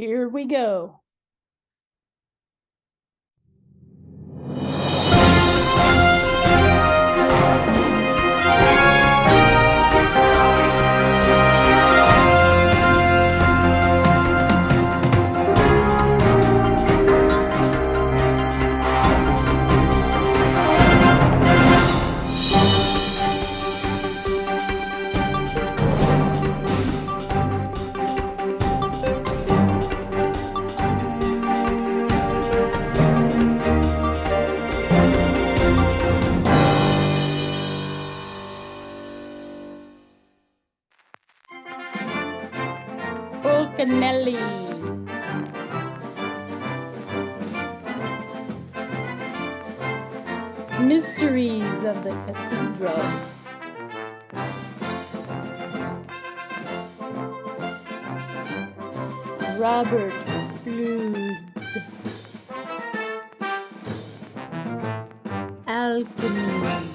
Here we go. Fulcanelli. Mysteries of the Cathedral. Robert Flood. Alchemy.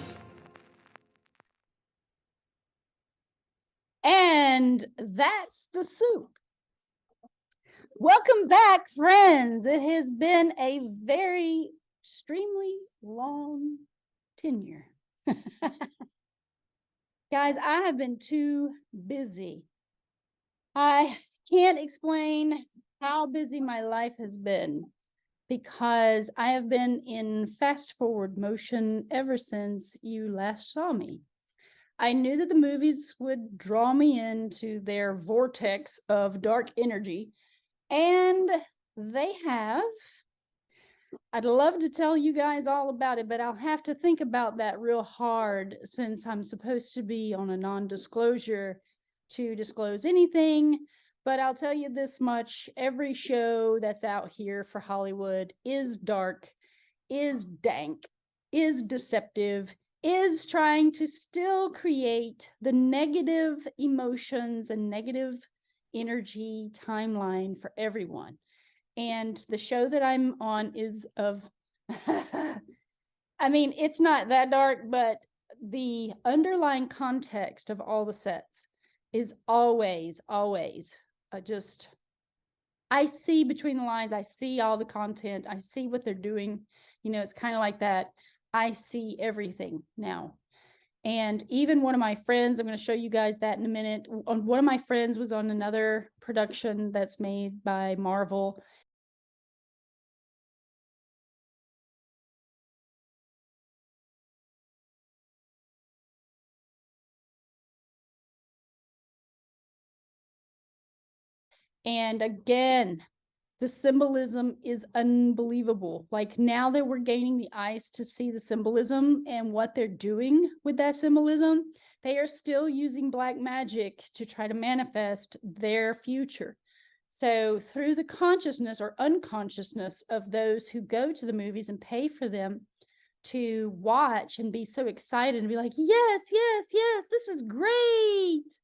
And that's the soup. Welcome back, friends. It has been a very extremely long tenure. Guys, I have been too busy. I can't explain how busy my life has been because I have been in fast forward motion ever since you last saw me. I knew that the movies would draw me into their vortex of dark energy, and they have. I'd love to tell you guys all about it, but I'll have to think about that real hard since I'm supposed to be on a non-disclosure to disclose anything. But I'll tell you this much, every show that's out here for Hollywood is dark, is dank, is deceptive, is trying to still create the negative emotions and negative energy timeline for everyone. And the show that I'm on is of, I mean, it's not that dark, but the underlying context of all the sets is always just, I see between the lines, I see all the content, I see what they're doing. You know, it's kind of like that. I see everything now. And even one of my friends, I'm going to show you guys that in a minute. One of my friends was on another production that's made by Marvel. And again, the symbolism is unbelievable. Like now that we're gaining the eyes to see the symbolism and what they're doing with that symbolism, they are still using black magic to try to manifest their future. So through the consciousness or unconsciousness of those who go to the movies and pay for them to watch and be so excited and be like, yes, this is great.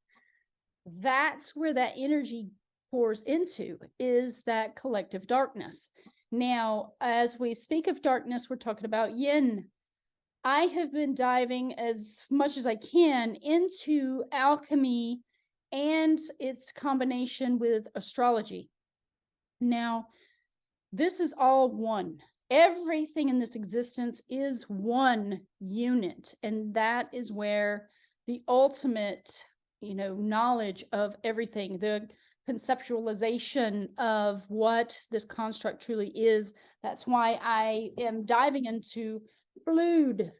That's where that energy pours into, is that collective darkness. Now, as we speak of darkness, we're talking about yin. I have been diving as much as I can into alchemy and its combination with astrology. Now, this is all one. Everything in this existence is one unit, and that is where the ultimate, knowledge of everything, the conceptualization of what this construct truly is. That's why I am diving into Flood.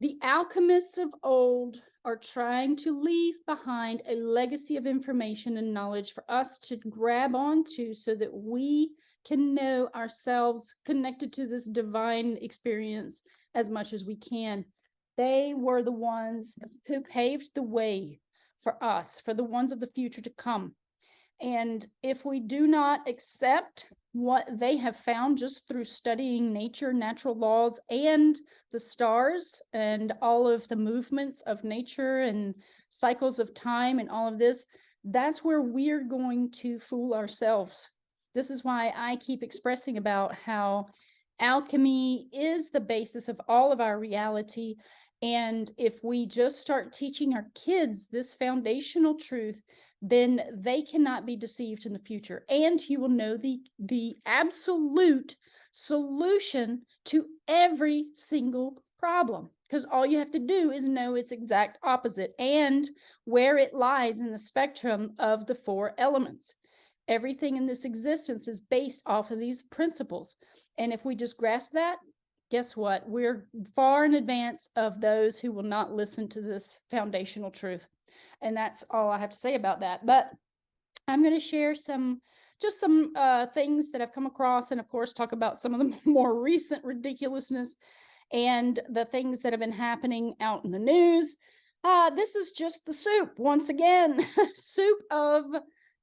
The alchemists of old are trying to leave behind a legacy of information and knowledge for us to grab onto so that we can know ourselves connected to this divine experience as much as we can. They were the ones who paved the way for us, for the ones of the future to come. And if we do not accept what they have found just through studying nature, natural laws, and the stars, and all of the movements of nature and cycles of time and all of this, that's where we're going to fool ourselves. This is why I keep expressing about how alchemy is the basis of all of our reality. And if we just start teaching our kids this foundational truth, then they cannot be deceived in the future. And you will know the absolute solution to every single problem, because all you have to do is know its exact opposite and where it lies in the spectrum of the 4 elements. Everything in this existence is based off of these principles. And if we just grasp that, guess what? We're far in advance of those who will not listen to this foundational truth. And that's all I have to say about that. But I'm going to share some things that I've come across, and of course talk about some of the more recent ridiculousness and the things that have been happening out in the news. This is just the soup, once again, soup of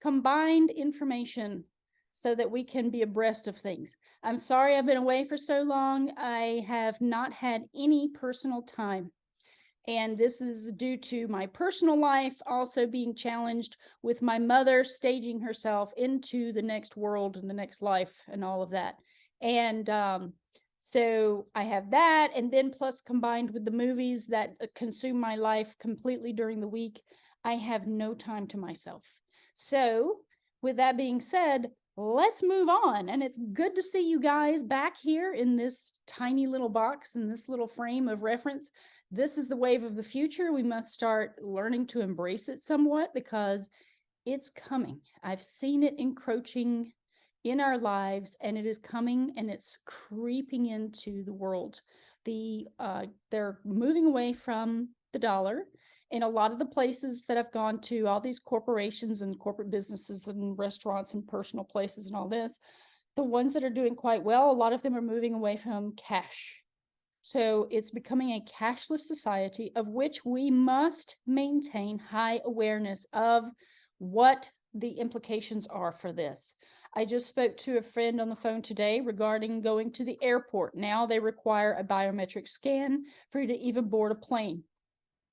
combined information so that we can be abreast of things. I'm sorry I've been away for so long. I have not had any personal time. And this is due to my personal life also being challenged with my mother staging herself into the next world and the next life and all of that. And so I have that. And then plus combined with the movies that consume my life completely during the week, I have no time to myself. So with that being said, let's move on. And it's good to see you guys back here in this tiny little box, in this little frame of reference. This is the wave of the future. We must start learning to embrace it somewhat because it's coming. I've seen it encroaching in our lives, and it is coming and it's creeping into the world. They're moving away from the dollar. In a lot of the places that I've gone to, all these corporations and corporate businesses and restaurants and personal places and all this, the ones that are doing quite well, a lot of them are moving away from cash. So it's becoming a cashless society, of which we must maintain high awareness of what the implications are for this. I just spoke to a friend on the phone today regarding going to the airport. Now they require a biometric scan for you to even board a plane.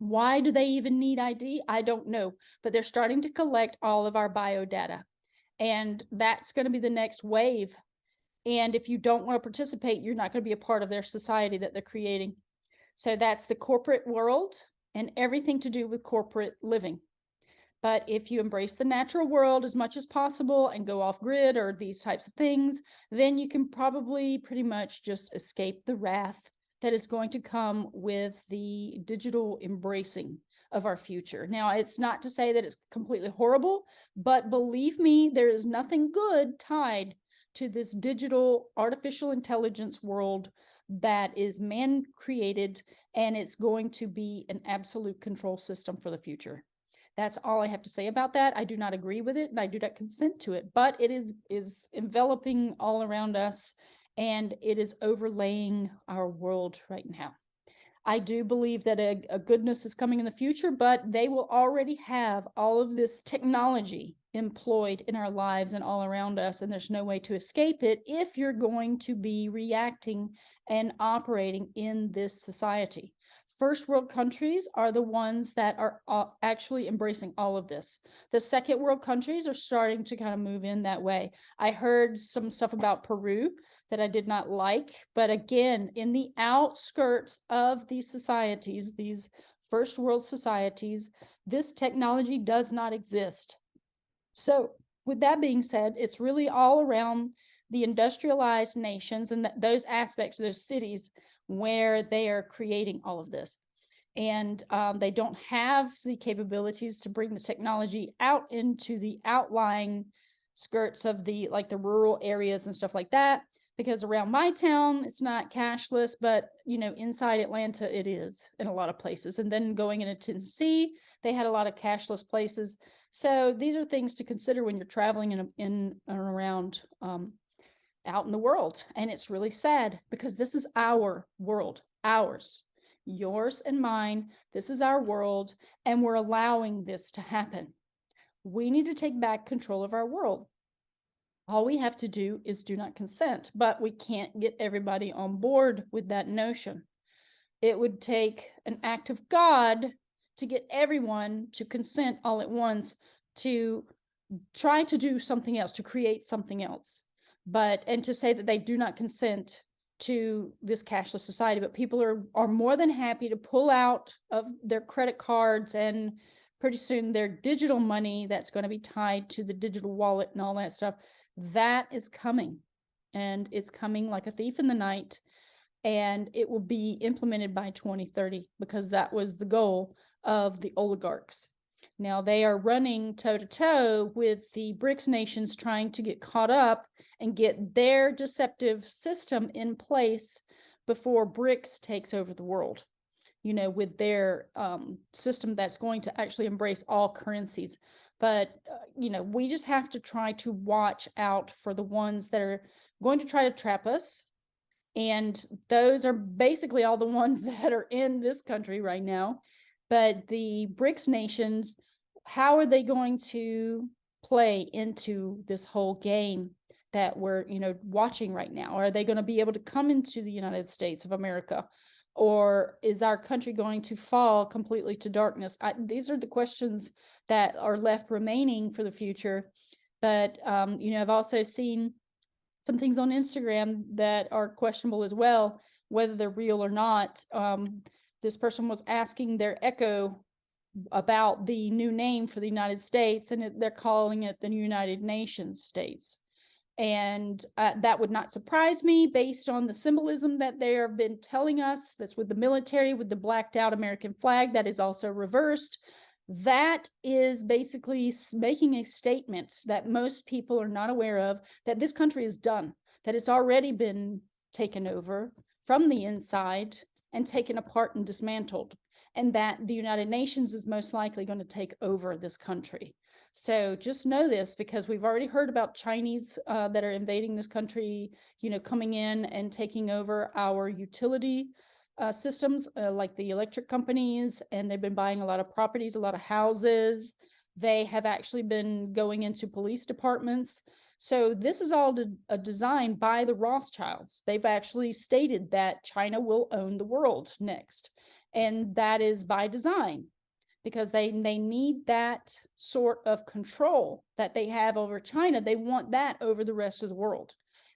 Why do they even need ID? I don't know, but they're starting to collect all of our biodata. And that's going to be the next wave. And if you don't want to participate, you're not going to be a part of their society that they're creating. So that's the corporate world and everything to do with corporate living. But if you embrace the natural world as much as possible and go off grid or these types of things, then you can probably pretty much just escape the wrath that is going to come with the digital embracing of our future. Now, it's not to say that it's completely horrible, but believe me, there is nothing good tied to this digital artificial intelligence world that is man created, and it's going to be an absolute control system for the future. That's all I have to say about that. I do not agree with it and I do not consent to it, but it is enveloping all around us and it is overlaying our world right now. I do believe that a goodness is coming in the future, but they will already have all of this technology employed in our lives and all around us, and there's no way to escape it if you're going to be reacting and operating in this society. First world countries are the ones that are actually embracing all of this. The second world countries are starting to kind of move in that way. I heard some stuff about Peru that I did not like, but again, in the outskirts of these societies, these first world societies, this technology does not exist. So with that being said, it's really all around the industrialized nations and those aspects of those cities where they are creating all of this. And they don't have the capabilities to bring the technology out into the outlying skirts of the rural areas and stuff like that, because around my town, it's not cashless, but inside Atlanta, it is in a lot of places. And then going into Tennessee, they had a lot of cashless places. So these are things to consider when you're traveling in and around out in the world. And it's really sad because this is our world, ours, yours and mine. This is our world, and we're allowing this to happen. We need to take back control of our world. All we have to do is do not consent, but we can't get everybody on board with that notion. It would take an act of God to get everyone to consent all at once to try to do something else, to create something else. And to say that they do not consent to this cashless society, but people are more than happy to pull out of their credit cards and pretty soon their digital money that's going to be tied to the digital wallet and all that stuff. That is coming, and it's coming like a thief in the night, and it will be implemented by 2030 because that was the goal of the oligarchs. Now they are running toe to toe with the BRICS nations trying to get caught up and get their deceptive system in place before BRICS takes over the world, with their system that's going to actually embrace all currencies. But, we just have to try to watch out for the ones that are going to try to trap us. And those are basically all the ones that are in this country right now. But the BRICS nations, how are they going to play into this whole game that we're, watching right now? Are they going to be able to come into the United States of America? Or is our country going to fall completely to darkness? These are the questions that are left remaining for the future. But, I've also seen some things on Instagram that are questionable as well, whether they're real or not. This person was asking their echo about the new name for the United States, and they're calling it the United Nations States. And that would not surprise me based on the symbolism that they have been telling us. That's with the military, with the blacked out American flag that is also reversed. That is basically making a statement that most people are not aware of, that this country is done, that it's already been taken over from the inside and taken apart and dismantled, and that the United Nations is most likely going to take over this country. So just know this, because we've already heard about Chinese that are invading this country, coming in and taking over our utility systems, like the electric companies, and they've been buying a lot of properties, a lot of houses. They have actually been going into police departments. So this is all a design by the Rothschilds. They've actually stated that China will own the world next. And that is by design, because they need that sort of control that they have over China. They want that over the rest of the world.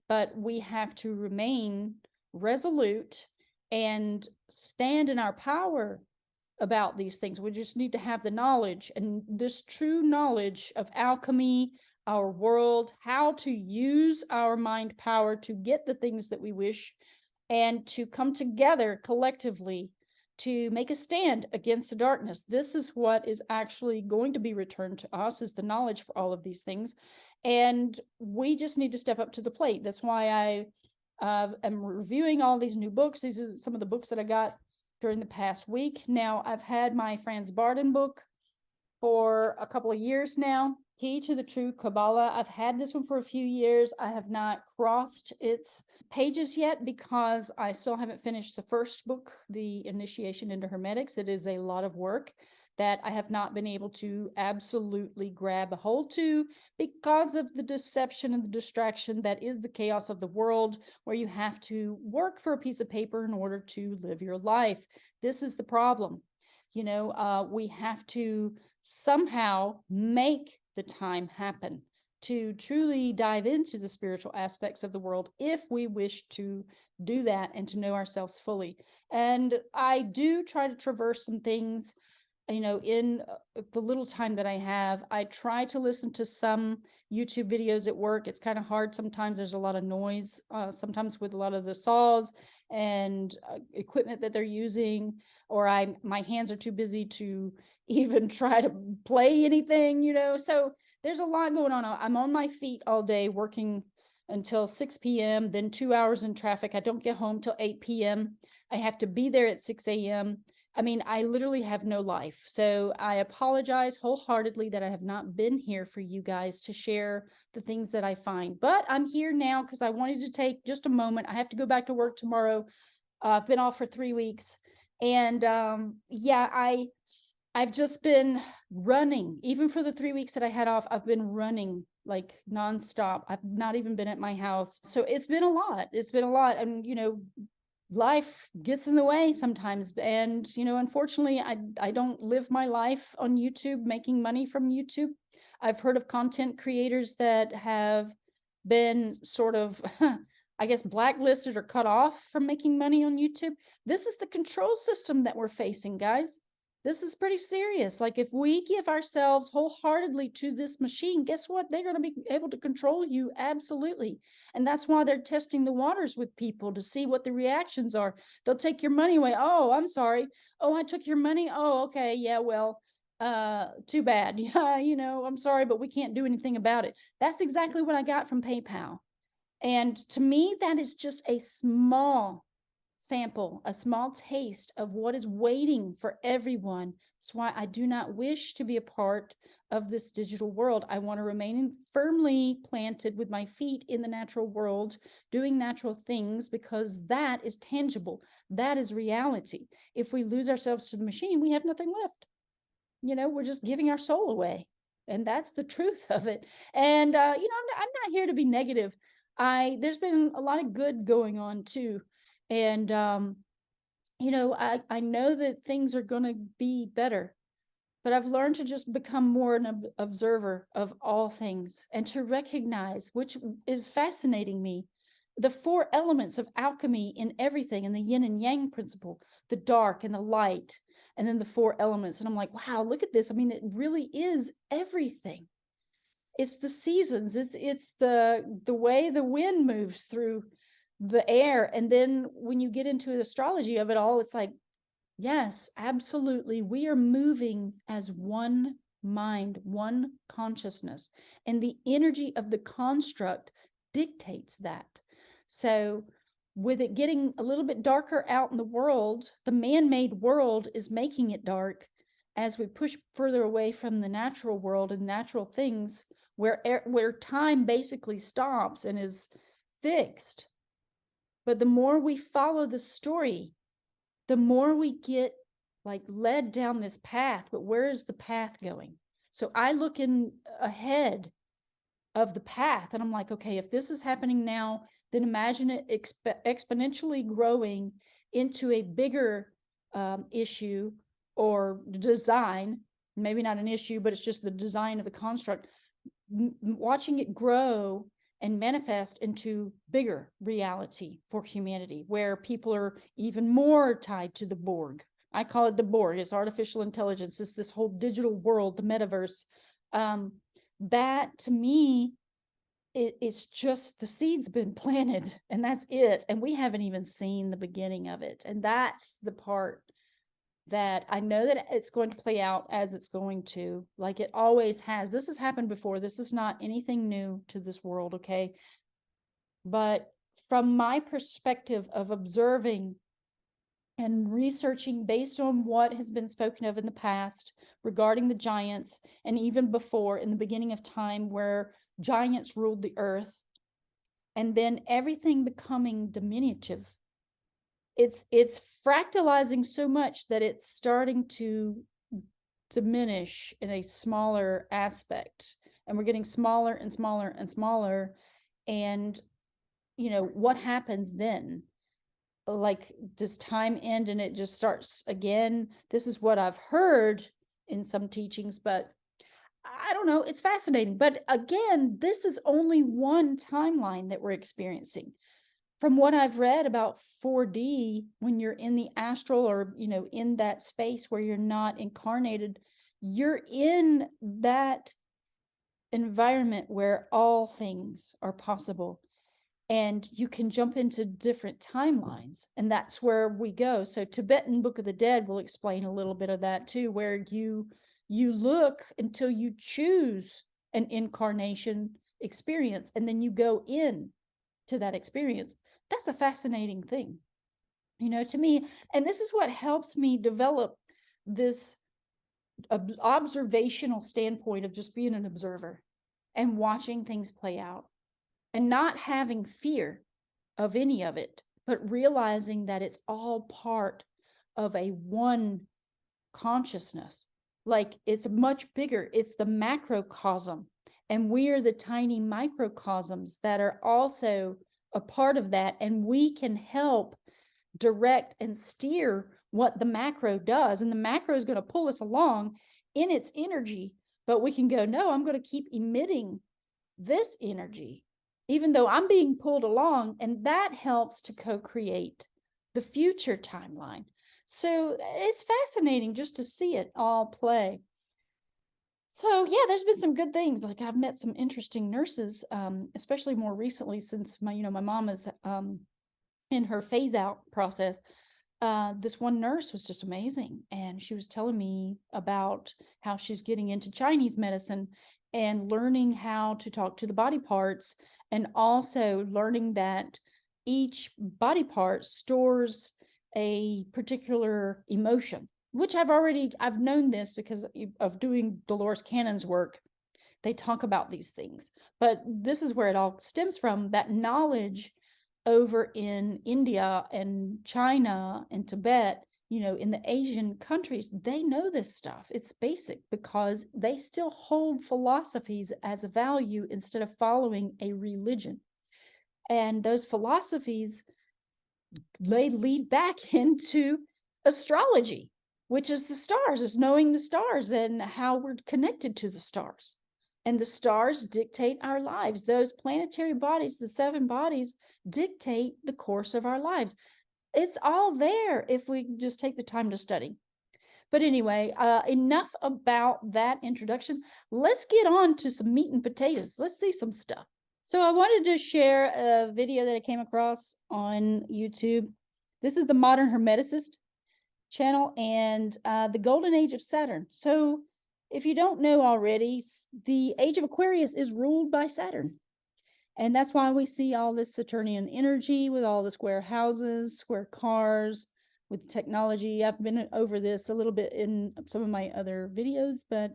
But we have to remain resolute and stand in our power about these things. We just need to have the knowledge, and this true knowledge of alchemy, our world, how to use our mind power to get the things that we wish, and to come together collectively to make a stand against the darkness. This is what is actually going to be returned to us, is the knowledge for all of these things. And we just need to step up to the plate. That's why I am reviewing all these new books. These are some of the books that I got during the past week. Now, I've had my Franz Barden book for a couple of years now, Key to the True Kabbalah. I've had this one for a few years. I have not crossed its pages yet because I still haven't finished the first book, The Initiation into Hermetics. It is a lot of work that I have not been able to absolutely grab a hold to because of the deception and the distraction that is the chaos of the world, where you have to work for a piece of paper in order to live your life. This is the problem. We have to somehow make the time happen to truly dive into the spiritual aspects of the world if we wish to do that and to know ourselves fully. And I do try to traverse some things, in the little time that I have. I try to listen to some YouTube videos at work. It's kind of hard sometimes. There's a lot of noise, sometimes with a lot of the saws and equipment that they're using, or my hands are too busy to even try to play anything, so there's a lot going on. I'm on my feet all day working until 6 p.m., then 2 hours in traffic. I don't get home till 8 p.m. I have to be there at 6 a.m. I mean, I literally have no life. So I apologize wholeheartedly that I have not been here for you guys to share the things that I find. But I'm here now because I wanted to take just a moment. I have to go back to work tomorrow. I've been off for 3 weeks. And I've just been running. Even for the 3 weeks that I had off, I've been running like nonstop. I've not even been at my house. So it's been a lot. And, life gets in the way sometimes. And, unfortunately, I don't live my life on YouTube, making money from YouTube. I've heard of content creators that have been sort of, I guess, blacklisted or cut off from making money on YouTube. This is the control system that we're facing, guys. This is pretty serious. Like, if we give ourselves wholeheartedly to this machine, guess what? They're going to be able to control you. Absolutely. And that's why they're testing the waters with people to see what the reactions are. They'll take your money away. Oh, I'm sorry. Oh, I took your money. Oh, okay. Yeah, well, too bad. Yeah, I'm sorry, but we can't do anything about it. That's exactly what I got from PayPal. And to me, that is just a small sample, a small taste of what is waiting for everyone. That's why I do not wish to be a part of this digital world. I want to remain firmly planted with my feet in the natural world, doing natural things, because that is tangible. That is reality. If we lose ourselves to the machine, we have nothing left. We're just giving our soul away. And that's the truth of it. And, I'm not here to be negative. There's been a lot of good going on too. And, I know that things are going to be better, but I've learned to just become more an observer of all things and to recognize, which is fascinating me, the 4 elements of alchemy in everything, and the yin and yang principle, the dark and the light, and then the 4 elements. And I'm like, wow, look at this. I mean, it really is everything. It's the seasons. It's the way the wind moves through the air. And then when you get into the astrology of it all, it's like, yes, absolutely. We are moving as one mind, one consciousness. And the energy of the construct dictates that. So with it getting a little bit darker out in the world, the man-made world is making it dark as we push further away from the natural world and natural things where time basically stops and is fixed. But the more we follow the story, the more we get like led down this path. But where is the path going? So I look in ahead of the path and I'm like, okay, if this is happening now, then imagine it exponentially growing into a bigger issue or design. Maybe not an issue, but it's just the design of the construct. Watching it grow and manifest into bigger reality for humanity, where people are even more tied to the Borg. I call it the Borg. It's artificial intelligence. It's this whole digital world, the metaverse. That to me, it's just the seed's been planted and that's it. And we haven't even seen the beginning of it. And that's the part that I know that it's going to play out as it's going to, like it always has. This has happened before. This is not anything new to this world, okay? But from my perspective of observing and researching based on what has been spoken of in the past regarding the giants, and even before in the beginning of time where giants ruled the earth, and then everything becoming diminutive. It's fractalizing so much that it's starting to diminish in a smaller aspect, and we're getting smaller and smaller and smaller. And what happens then? Like, does time end and it just starts again? This is what I've heard in some teachings, but I don't know. It's fascinating. But again, this is only one timeline that we're experiencing. From what I've read about 4D, when you're in the astral or, in that space where you're not incarnated, you're in that environment where all things are possible. And you can jump into different timelines. And that's where we go. So Tibetan Book of the Dead will explain a little bit of that too, where you look until you choose an incarnation experience, and then you go in to that experience. That's a fascinating thing, to me. And this is what helps me develop this observational standpoint of just being an observer and watching things play out and not having fear of any of it, but realizing that it's all part of a one consciousness. Like, it's much bigger. It's the macrocosm, and we're the tiny microcosms that are also a part of that. And we can help direct and steer what the macro does. And the macro is going to pull us along in its energy, but we can go, no, I'm going to keep emitting this energy. even though I'm being pulled along, and that helps to co-create the future timeline. So it's fascinating just to see it all play. So yeah, there's been some good things. Like I've met some interesting nurses, especially more recently since my mom is in her phase out process. This one nurse was just amazing, and she was telling me about how she's getting into Chinese medicine and learning how to talk to the body parts, and also learning that each body part stores a particular emotion, which I've known this because of doing Dolores Cannon's work. They talk about these things, but this is where it all stems from, that knowledge over in India and China and Tibet, in the Asian countries. They know this stuff. It's basic because they still hold philosophies as a value instead of following a religion. And those philosophies, they lead back into astrology, which is the stars, is knowing the stars and how we're connected to the stars. And the stars dictate our lives. Those planetary bodies, the 7 bodies, dictate the course of our lives. It's all there if we just take the time to study. But anyway, enough about that introduction. Let's get on to some meat and potatoes. Let's see some stuff. So I wanted to share a video that I came across on YouTube. This is the Modern Hermeticist channel, and the Golden Age of Saturn. So if you don't know already, the age of Aquarius is ruled by Saturn. And that's why we see all this Saturnian energy with all the square houses, square cars, with technology. I've been over this a little bit in some of my other videos, but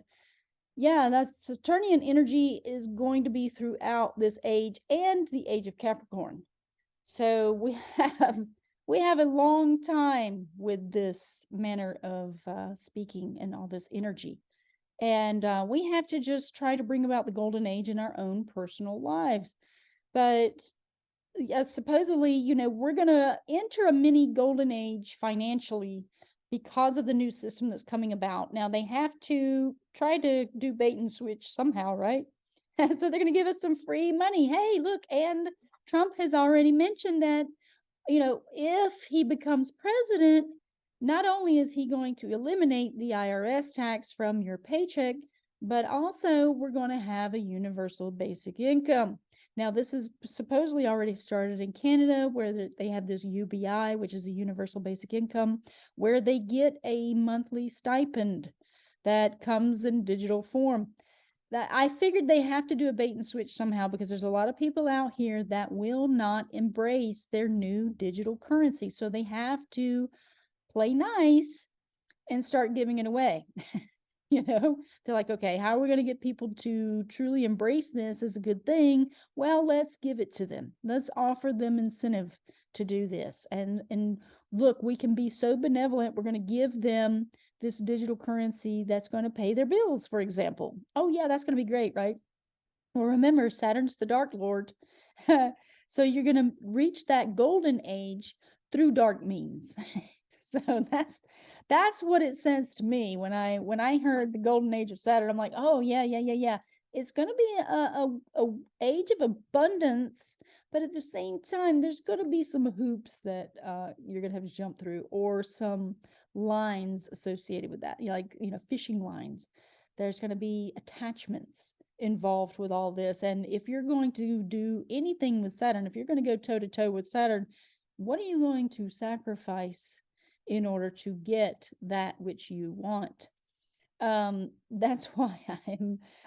yeah, that Saturnian energy is going to be throughout this age and the age of Capricorn. So we have a long time with this manner of speaking and all this energy. And we have to just try to bring about the golden age in our own personal lives. But supposedly, we're going to enter a mini golden age financially because of the new system that's coming about. Now, they have to try to do bait and switch somehow, right? So they're going to give us some free money. Hey, look, and Trump has already mentioned that, if he becomes president, not only is he going to eliminate the IRS tax from your paycheck, but also we're going to have a universal basic income. Now, this is supposedly already started in Canada, where they have this UBI, which is a universal basic income, where they get a monthly stipend that comes in digital form. That I figured they have to do a bait and switch somehow, because there's a lot of people out here that will not embrace their new digital currency. So they have to play nice and start giving it away. They're like, okay, how are we going to get people to truly embrace this as a good thing? Well, let's give it to them. Let's offer them incentive to do this. And look, we can be so benevolent. We're going to give them this digital currency that's going to pay their bills, for example. Oh yeah, that's going to be great, right? Well, remember, Saturn's the Dark Lord. So you're going to reach that golden age through dark means. So that's what it says to me when I heard the golden age of Saturn. I'm like, oh yeah. It's going to be a age of abundance, but at the same time, there's going to be some hoops that you're going to have to jump through, or some lines associated with that, like fishing lines. There's going to be attachments involved with all this, and if you're going to do anything with Saturn, if you're going to go toe to toe with Saturn, what are you going to sacrifice in order to get that which you want? That's why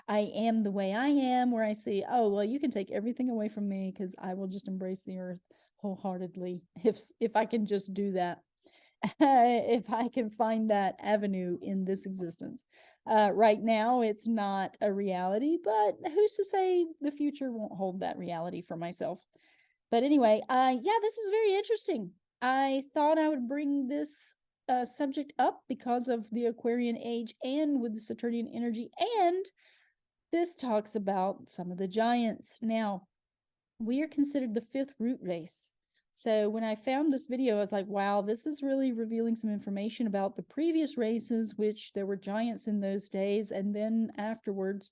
I am the way I am, where I say, oh, well, you can take everything away from me because I will just embrace the earth wholeheartedly if I can just do that. If I can find that avenue in this existence. Right now, it's not a reality, but who's to say the future won't hold that reality for myself? But anyway, yeah, this is very interesting. I thought I would bring this subject up because of the Aquarian age and with the Saturnian energy, and this talks about some of the giants. Now, we are considered the 5th root race. So when I found this video, I was like, wow, this is really revealing some information about the previous races, which there were giants in those days and then afterwards.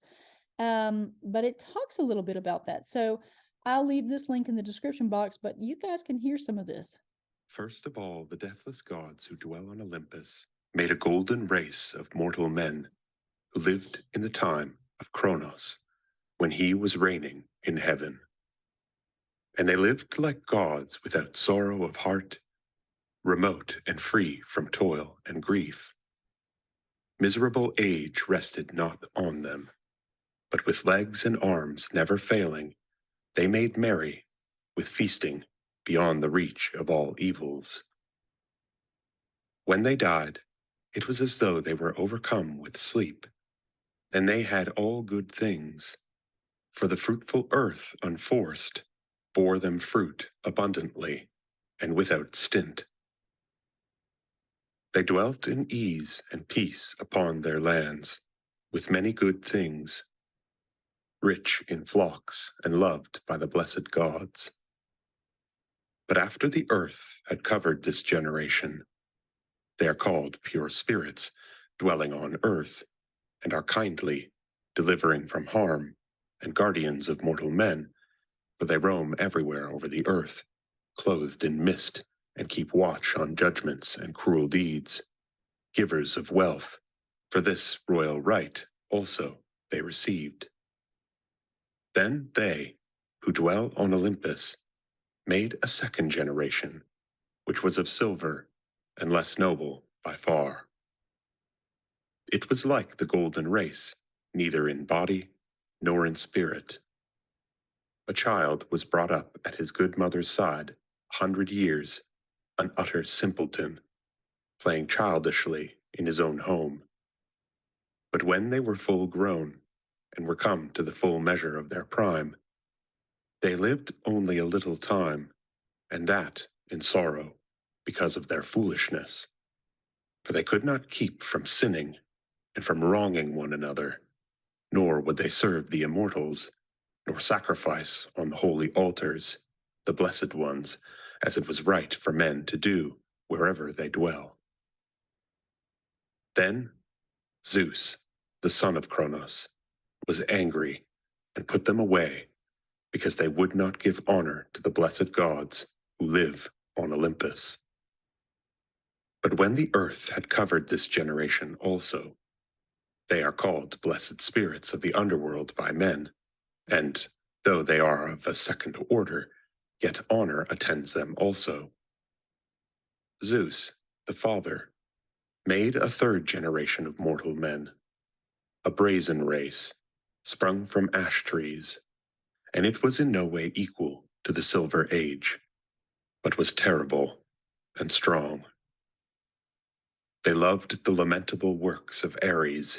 But it talks a little bit about that. So I'll leave this link in the description box, but you guys can hear some of this. First of all, the deathless gods who dwell on Olympus made a golden race of mortal men who lived in the time of Kronos, when he was reigning in heaven. And they lived like gods without sorrow of heart, remote and free from toil and grief. Miserable age rested not on them, but with legs and arms never failing, they made merry with feasting beyond the reach of all evils. When they died, it was as though they were overcome with sleep, and they had all good things, for the fruitful earth unforced bore them fruit abundantly and without stint. They dwelt in ease and peace upon their lands, with many good things, rich in flocks and loved by the blessed gods. But after the earth had covered this generation, they are called pure spirits, dwelling on earth, and are kindly, delivering from harm, and guardians of mortal men, for they roam everywhere over the earth, clothed in mist, and keep watch on judgments and cruel deeds. Givers of wealth, for this royal right also they received. Then they, who dwell on Olympus, made a second generation, which was of silver and less noble by far. It was like the golden race, neither in body nor in spirit. A child was brought up at his good mother's side 100 years, an utter simpleton, playing childishly in his own home. But when they were full grown, and were come to the full measure of their prime, they lived only a little time, and that in sorrow, because of their foolishness. For they could not keep from sinning, and from wronging one another, nor would they serve the immortals, nor sacrifice on the holy altars, the blessed ones, as it was right for men to do wherever they dwell. Then Zeus, the son of Kronos, was angry and put them away, because they would not give honor to the blessed gods who live on Olympus. But when the earth had covered this generation also, they are called blessed spirits of the underworld by men, and though they are of a second order, yet honor attends them also. Zeus, the father, made a third generation of mortal men, a brazen race, sprung from ash trees, and it was in no way equal to the Silver Age, but was terrible and strong. They loved the lamentable works of Ares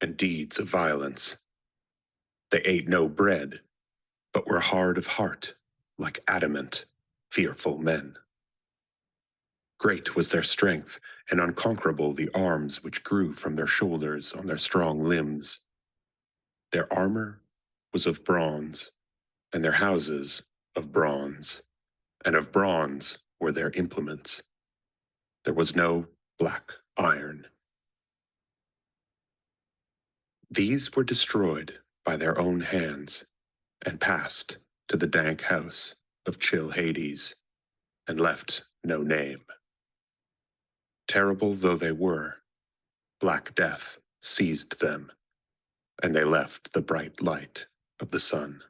and deeds of violence. They ate no bread, but were hard of heart, like adamant, fearful men. Great was their strength, and unconquerable the arms which grew from their shoulders on their strong limbs. Their armor was of bronze, and their houses of bronze, and of bronze were their implements. There was no black iron. These were destroyed by their own hands, and passed to the dank house of chill Hades, and left no name. Terrible though they were, Black Death seized them, and they left the bright light of the sun.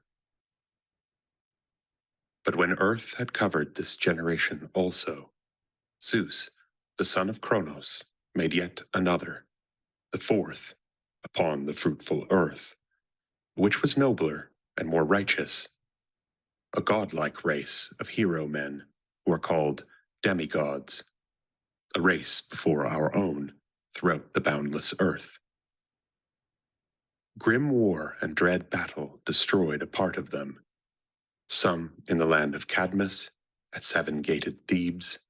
But when earth had covered this generation also, Zeus, the son of Kronos, made yet another, the fourth, upon the fruitful earth, which was nobler and more righteous, a godlike race of hero men who are called demigods, a race before our own throughout the boundless earth. Grim war and dread battle destroyed a part of them, some in the land of Cadmus, at seven-gated Thebes,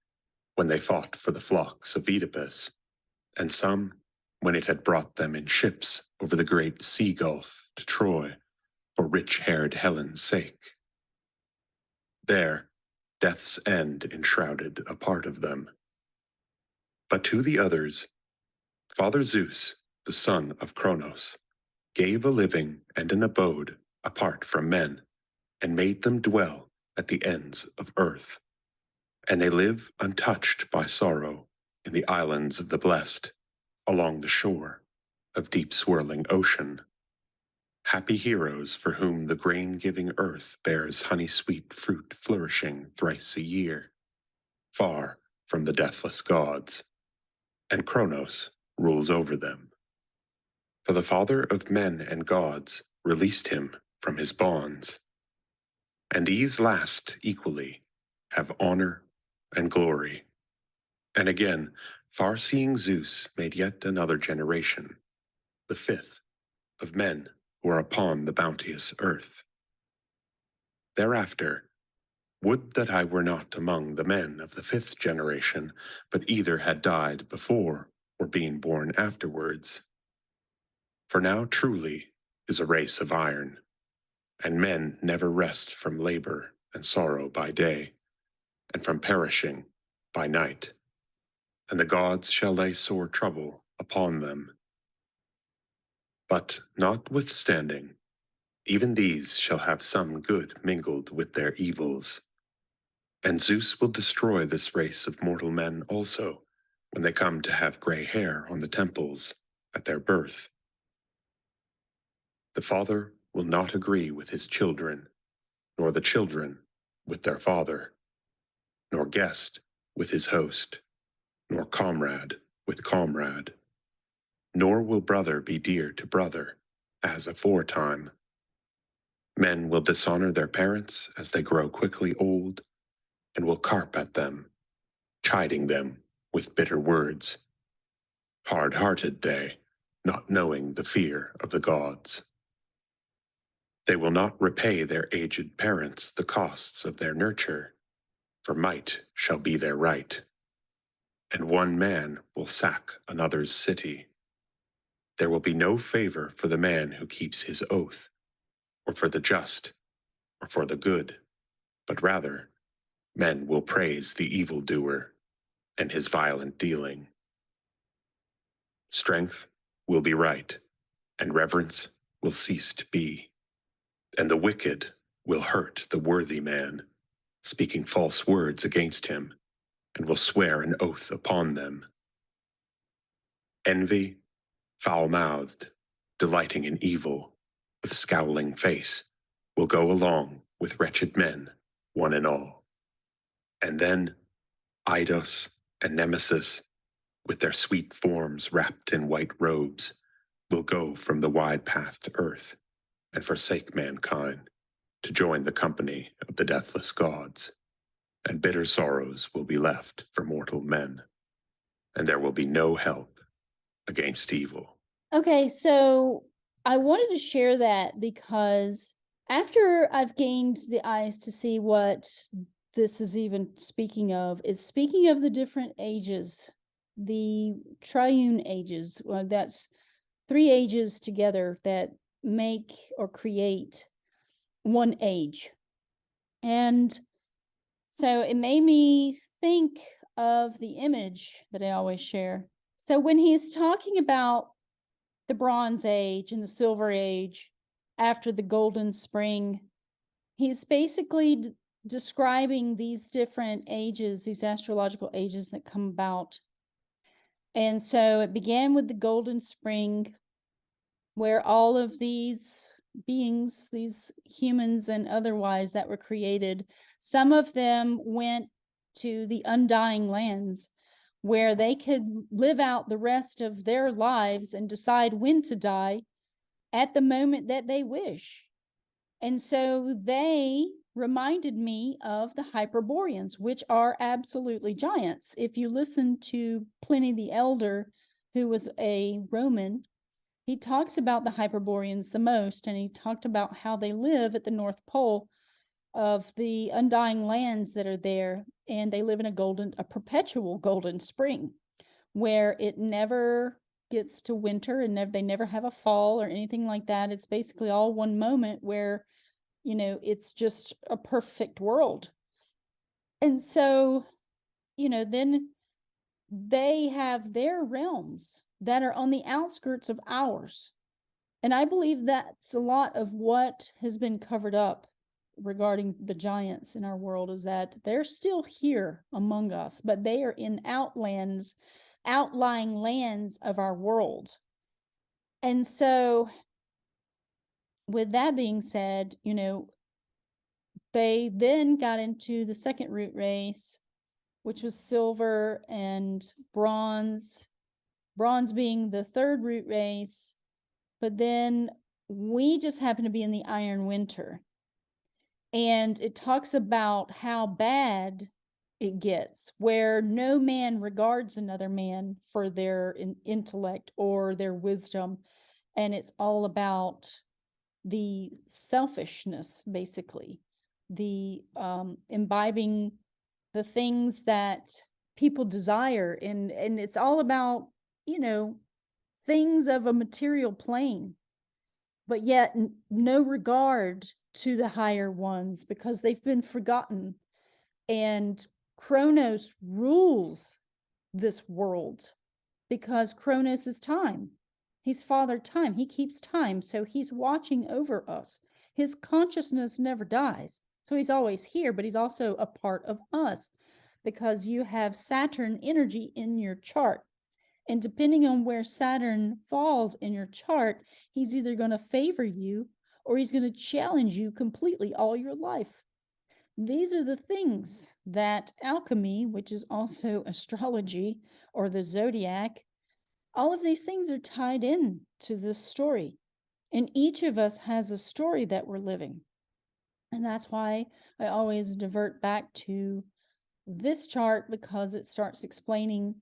when they fought for the flocks of Oedipus, and some when it had brought them in ships over the great sea gulf to Troy, for rich-haired Helen's sake. There, death's end enshrouded a part of them. But to the others, Father Zeus, the son of Kronos, gave a living and an abode apart from men, and made them dwell at the ends of earth. And they live untouched by sorrow in the islands of the blessed, along the shore of deep swirling ocean. Happy heroes for whom the grain-giving earth bears honey-sweet fruit flourishing thrice a year, far from the deathless gods, and Kronos rules over them. For the father of men and gods released him from his bonds, and these last equally have honor and glory. And again, far-seeing Zeus made yet another generation, the fifth of men who are upon the bounteous earth. Thereafter, would that I were not among the men of the fifth generation, but either had died before or been born afterwards. For now truly is a race of iron, and men never rest from labor and sorrow by day, and from perishing by night, and the gods shall lay sore trouble upon them. But notwithstanding, even these shall have some good mingled with their evils. And Zeus will destroy this race of mortal men also, when they come to have gray hair on the temples at their birth. The father will not agree with his children, nor the children with their father, nor guest with his host, nor comrade with comrade. Nor will brother be dear to brother, as aforetime. Men will dishonor their parents as they grow quickly old, and will carp at them, chiding them with bitter words. Hard-hearted they, not knowing the fear of the gods. They will not repay their aged parents the costs of their nurture, for might shall be their right, and one man will sack another's city. There will be no favor for the man who keeps his oath, or for the just, or for the good, but rather men will praise the evildoer and his violent dealing. Strength will be right, and reverence will cease to be, and the wicked will hurt the worthy man, speaking false words against him, and will swear an oath upon them. Envy, foul-mouthed, delighting in evil, with scowling face, will go along with wretched men, one and all. And then Eidos and Nemesis, with their sweet forms wrapped in white robes, will go from the wide path to earth and forsake mankind to join the company of the deathless gods, and bitter sorrows will be left for mortal men, and there will be no help against evil. Okay, so I wanted to share that because after I've gained the eyes to see what this is even speaking of, it's speaking of the different ages, the triune ages. Well, that's 3 ages together that make or create one age. And so it made me think of the image that I always share. So when he's talking about the Bronze Age and the Silver Age after the Golden Spring, he's basically describing these different ages, these astrological ages that come about. And so it began with the Golden Spring, where all of these beings, these humans and otherwise that were created, some of them went to the undying lands where they could live out the rest of their lives and decide when to die at the moment that they wish. And so they reminded me of the Hyperboreans, which are absolutely giants. If you listen to Pliny the Elder, who was a Roman, he talks about the Hyperboreans the most, and he talked about how they live at the North Pole of the undying lands that are there, and they live in a perpetual golden spring where it never gets to winter and they never have a fall or anything like that. It's basically all one moment where, it's just a perfect world. And so, then they have their realms that are on the outskirts of ours. And I believe that's a lot of what has been covered up regarding the giants in our world is that they're still here among us, but they are in outlying lands of our world. And so, with that being said, they then got into the second root race, which was silver and bronze being the third root race. But then we just happen to be in the iron winter. And it talks about how bad it gets, where no man regards another man for their intellect or their wisdom. And it's all about the selfishness, basically, the imbibing the things that people desire. And it's all about, things of a material plane, but yet no regard to the higher ones because they've been forgotten. And Kronos rules this world because Kronos is time. He's Father Time. He keeps time. So he's watching over us. His consciousness never dies. So he's always here, but he's also a part of us because you have Saturn energy in your chart. And depending on where Saturn falls in your chart, he's either going to favor you or he's going to challenge you completely all your life. These are the things that alchemy, which is also astrology or the zodiac, all of these things are tied in to this story. And each of us has a story that we're living. And that's why I always divert back to this chart, because it starts explaining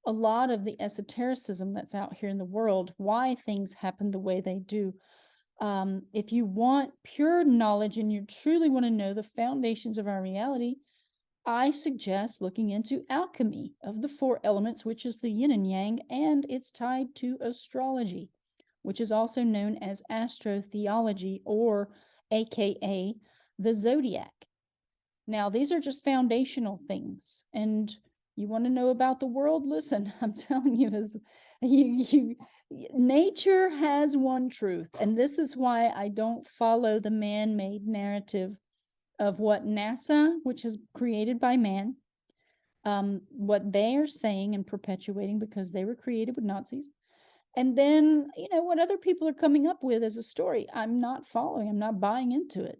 a lot of the esotericism that's out here in the world, why things happen the way they do. If you want pure knowledge and you truly want to know the foundations of our reality, I suggest looking into alchemy of the 4 elements, which is the yin and yang, and it's tied to astrology, which is also known as astrotheology, or AKA the zodiac. Now, these are just foundational things. And you want to know about the world? Listen, I'm telling you, nature has one truth. And this is why I don't follow the man-made narrative of what NASA, which is created by man, what they are saying and perpetuating because they were created with Nazis. And then, what other people are coming up with as a story. I'm not following, I'm not buying into it.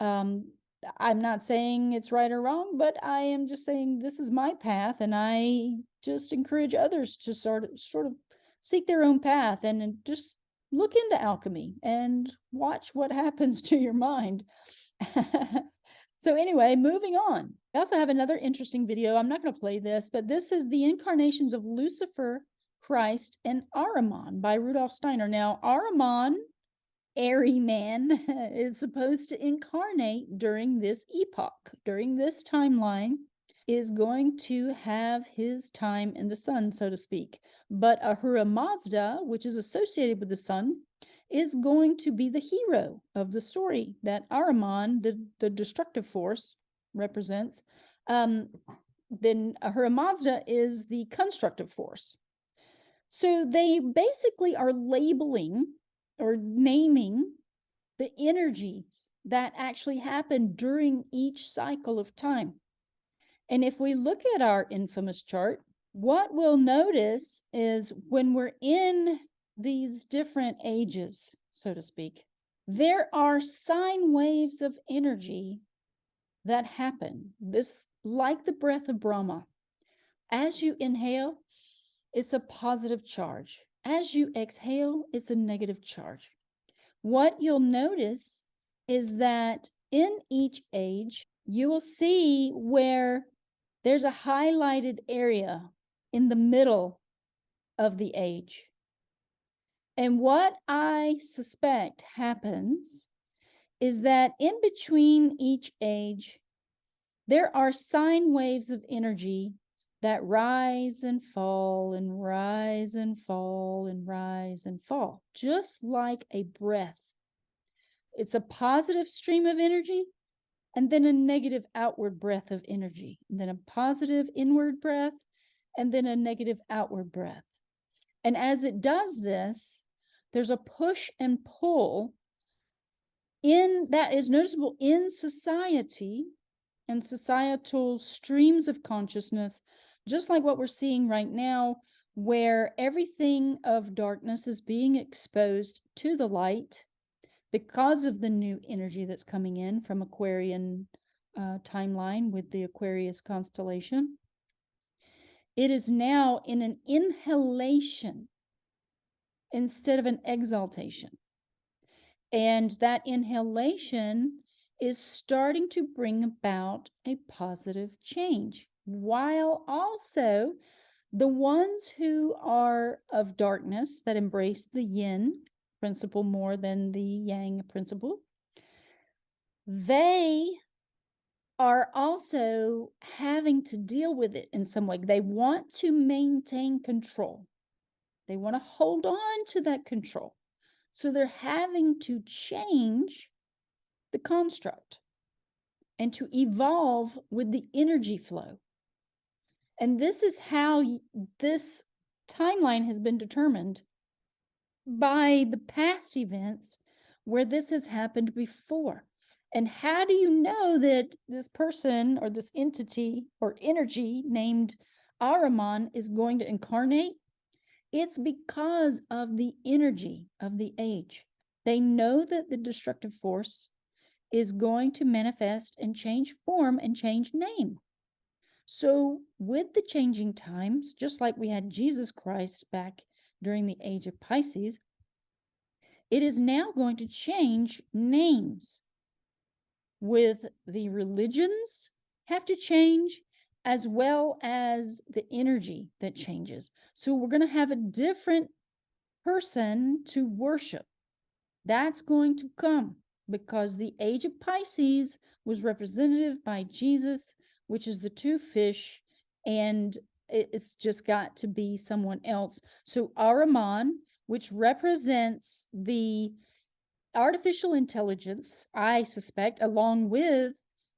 I'm not saying it's right or wrong, but I am just saying this is my path, and I just encourage others to sort of seek their own path and just look into alchemy and watch what happens to your mind. So anyway, moving on. I also have another interesting video. I'm not going to play this, but this is the incarnations of Lucifer, Christ, and Ahriman by Rudolf Steiner. Now, Ahriman, airy man, is supposed to incarnate during this epoch, during this timeline, is going to have his time in the sun, so to speak. But Ahura Mazda, which is associated with the sun, is going to be the hero of the story that Ahriman, the destructive force, represents. Then Ahura Mazda is the constructive force. So they basically are labeling or naming the energies that actually happen during each cycle of time. And if we look at our infamous chart, what we'll notice is when we're in these different ages, so to speak, there are sine waves of energy that happen. This, like the breath of Brahma. As you inhale, it's a positive charge. As you exhale, it's a negative charge. What you'll notice is that in each age, you will see where there's a highlighted area in the middle of the age. And what I suspect happens is that in between each age, there are sine waves of energy that rise and fall and rise and fall and rise and fall, just like a breath. It's a positive stream of energy and then a negative outward breath of energy, and then a positive inward breath and then a negative outward breath. And as it does this, there's a push and pull that is noticeable in society and societal streams of consciousness, just like what we're seeing right now, where everything of darkness is being exposed to the light because of the new energy that's coming in from Aquarian timeline with the Aquarius constellation. It is now in an inhalation instead of an exaltation. And that inhalation is starting to bring about a positive change, while also the ones who are of darkness that embrace the yin principle more than the yang principle, they are also having to deal with it in some way. They want to maintain control. They want to hold on to that control. So they're having to change the construct and to evolve with the energy flow. And this is how this timeline has been determined by the past events where this has happened before. And how do you know that this person or this entity or energy named Ahriman is going to incarnate? It's because of the energy of the age. They know that the destructive force is going to manifest and change form and change name. So, with the changing times, just like we had Jesus Christ back during the age of Pisces, it is now going to change names. With the religions have to change, as well as the energy that changes. So we're going to have a different person to worship. That's going to come because the age of Pisces was represented by Jesus, which is the two fish, and it's just got to be someone else. So Ahriman, which represents the artificial intelligence, I suspect, along with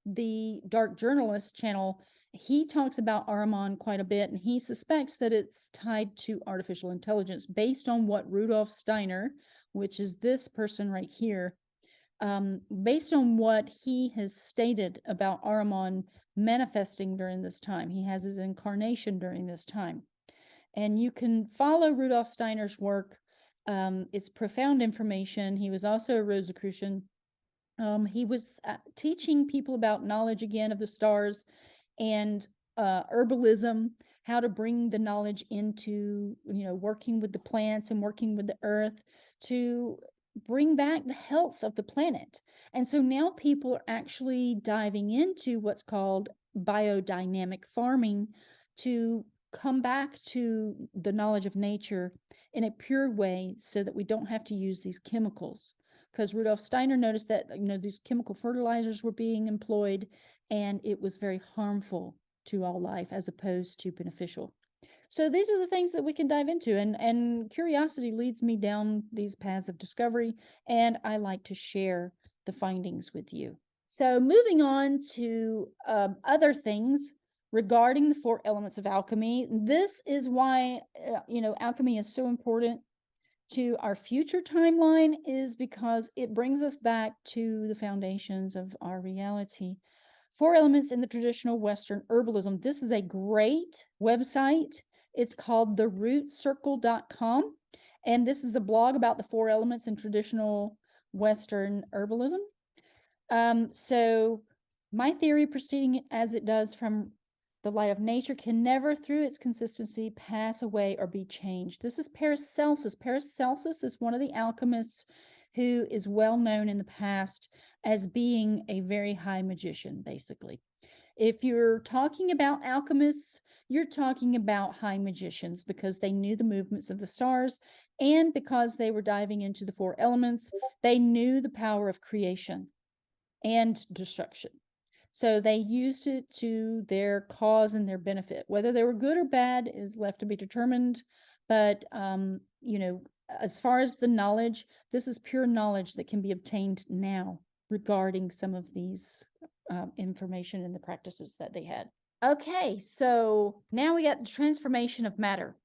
the Dark Journalist channel, he talks about Ahriman quite a bit, and he suspects that it's tied to artificial intelligence based on what Rudolf Steiner, which is this person right here, based on what he has stated about Ahriman manifesting during this time. He has his incarnation during this time. And you can follow Rudolf Steiner's work. It's profound information. He was also a Rosicrucian. He was teaching people about knowledge again of the stars and herbalism, how to bring the knowledge into, working with the plants and working with the earth to bring back the health of the planet. And so now people are actually diving into what's called biodynamic farming to come back to the knowledge of nature in a pure way so that we don't have to use these chemicals. Because Rudolf Steiner noticed that these chemical fertilizers were being employed, and it was very harmful to all life as opposed to beneficial. So these are the things that we can dive into, and curiosity leads me down these paths of discovery, and I like to share the findings with you. So moving on to other things regarding the 4 elements of alchemy. This is why alchemy is so important to our future timeline, is because it brings us back to the foundations of our reality. 4 elements in the traditional Western herbalism. This is a great website. It's called therootcircle.com. And this is a blog about the 4 elements in traditional Western herbalism. So my theory, proceeding as it does from the light of nature, can never, through its consistency, pass away or be changed. This is Paracelsus. Paracelsus is one of the alchemists who is well known in the past as being a very high magician, basically. If you're talking about alchemists, you're talking about high magicians because they knew the movements of the stars, and because they were diving into the 4 elements, they knew the power of creation and destruction. So they used it to their cause and their benefit. Whether they were good or bad is left to be determined. But, as far as the knowledge, this is pure knowledge that can be obtained now regarding some of these information and the practices that they had. Okay, so now we got the transformation of matter.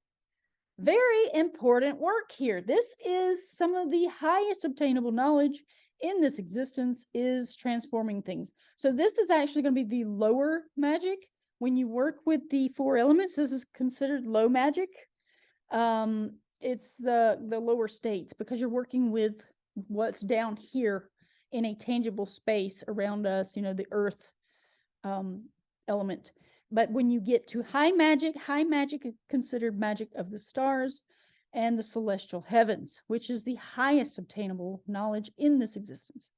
Very important work here. This is some of the highest obtainable knowledge in this existence is transforming things. So this is actually going to be the lower magic. When you work with the 4 elements, this is considered low magic. It's the lower states, because you're working with what's down here in a tangible space around us, the earth element. But when you get to high magic is considered magic of the stars and the celestial heavens, which is the highest obtainable knowledge in this existence.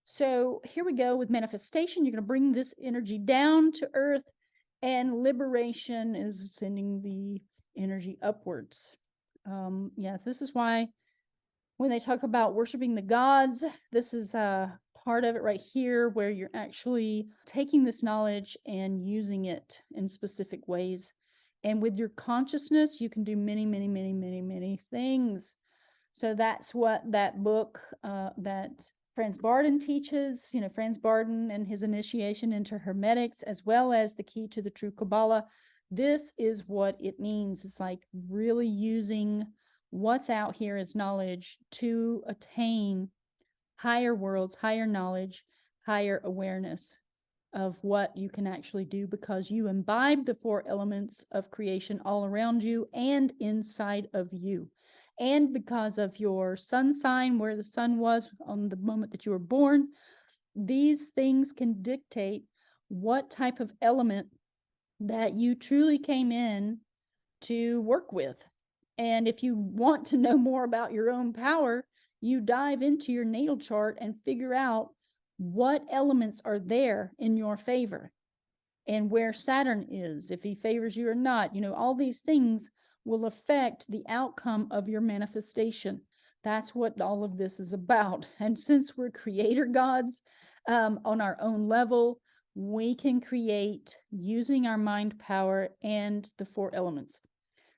So here we go with manifestation. You're going to bring this energy down to earth, and liberation is sending the energy upwards. Yes, this is why when they talk about worshiping the gods, this is part of it right here, where you're actually taking this knowledge and using it in specific ways. And with your consciousness, you can do many, many, many, many, many things. So that's what that book that Franz Barden teaches, Franz Barden and his initiation into Hermetics, as well as the key to the true Kabbalah. This is what it means. It's like really using what's out here as knowledge to attain higher worlds, higher knowledge, higher awareness of what you can actually do, because you imbibe the 4 elements of creation all around you and inside of you. And because of your sun sign, where the sun was on the moment that you were born, these things can dictate what type of element that you truly came in to work with. And if you want to know more about your own power, you dive into your natal chart and figure out what elements are there in your favor and where Saturn is, if he favors you or not. All these things will affect the outcome of your manifestation. That's what all of this is about. And since we're creator gods on our own level, we can create using our mind power and the 4 elements.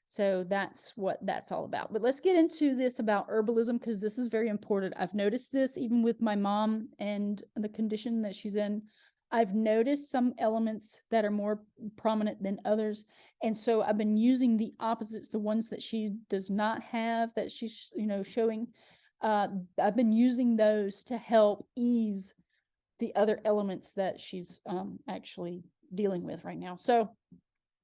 So that's what that's all about. But let's get into this about herbalism, because this is very important. I've noticed this even with my mom and the condition that she's in. I've noticed some elements that are more prominent than others. And so I've been using the opposites, the ones that she does not have, that she's, showing. I've been using those to help ease the other elements that she's actually dealing with right now. So,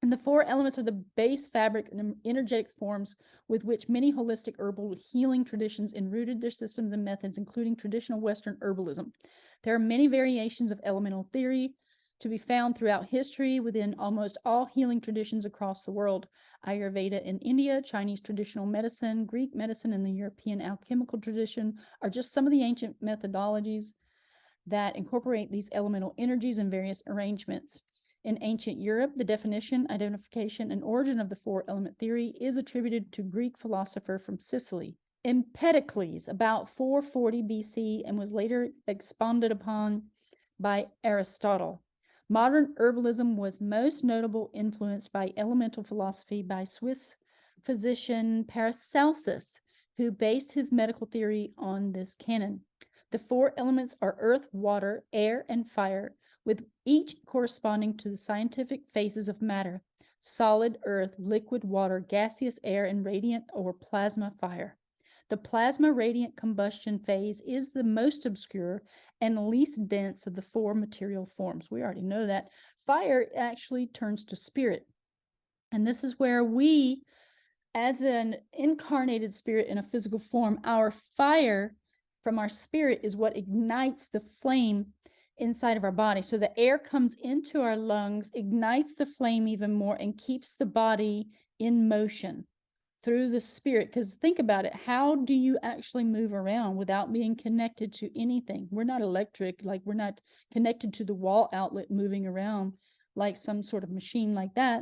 and the 4 elements are the base fabric and energetic forms with which many holistic herbal healing traditions enrooted their systems and methods, including traditional Western herbalism. There are many variations of elemental theory to be found throughout history within almost all healing traditions across the world. Ayurveda in India, Chinese traditional medicine, Greek medicine, and the European alchemical tradition are just some of the ancient methodologies that incorporate these elemental energies in various arrangements. In ancient Europe, the definition, identification, and origin of the 4 element theory is attributed to Greek philosopher from Sicily, Empedocles, about 440 BC, and was later expounded upon by Aristotle. Modern herbalism was most notable influenced by elemental philosophy by Swiss physician Paracelsus, who based his medical theory on this canon. The 4 elements are earth, water, air, and fire, with each corresponding to the scientific phases of matter: solid earth, liquid water, gaseous air, and radiant or plasma fire. The plasma radiant combustion phase is the most obscure and least dense of the 4 material forms. We already know that. Fire actually turns to spirit. And this is where we, as an incarnated spirit in a physical form, our fire from our spirit is what ignites the flame inside of our body. So the air comes into our lungs, ignites the flame even more, and keeps the body in motion through the spirit. Because think about it, how do you actually move around without being connected to anything? We're not electric, like we're not connected to the wall outlet moving around like some sort of machine like that.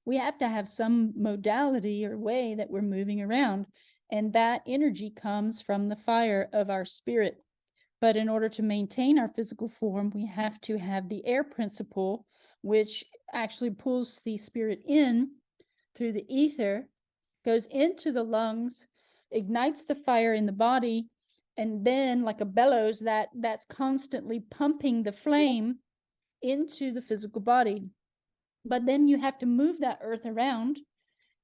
We have to have some modality or way that we're moving around. And that energy comes from the fire of our spirit. But in order to maintain our physical form, we have to have the air principle, which actually pulls the spirit in through the ether, goes into the lungs, ignites the fire in the body, and then like a bellows that's constantly pumping the flame into the physical body. But then you have to move that earth around.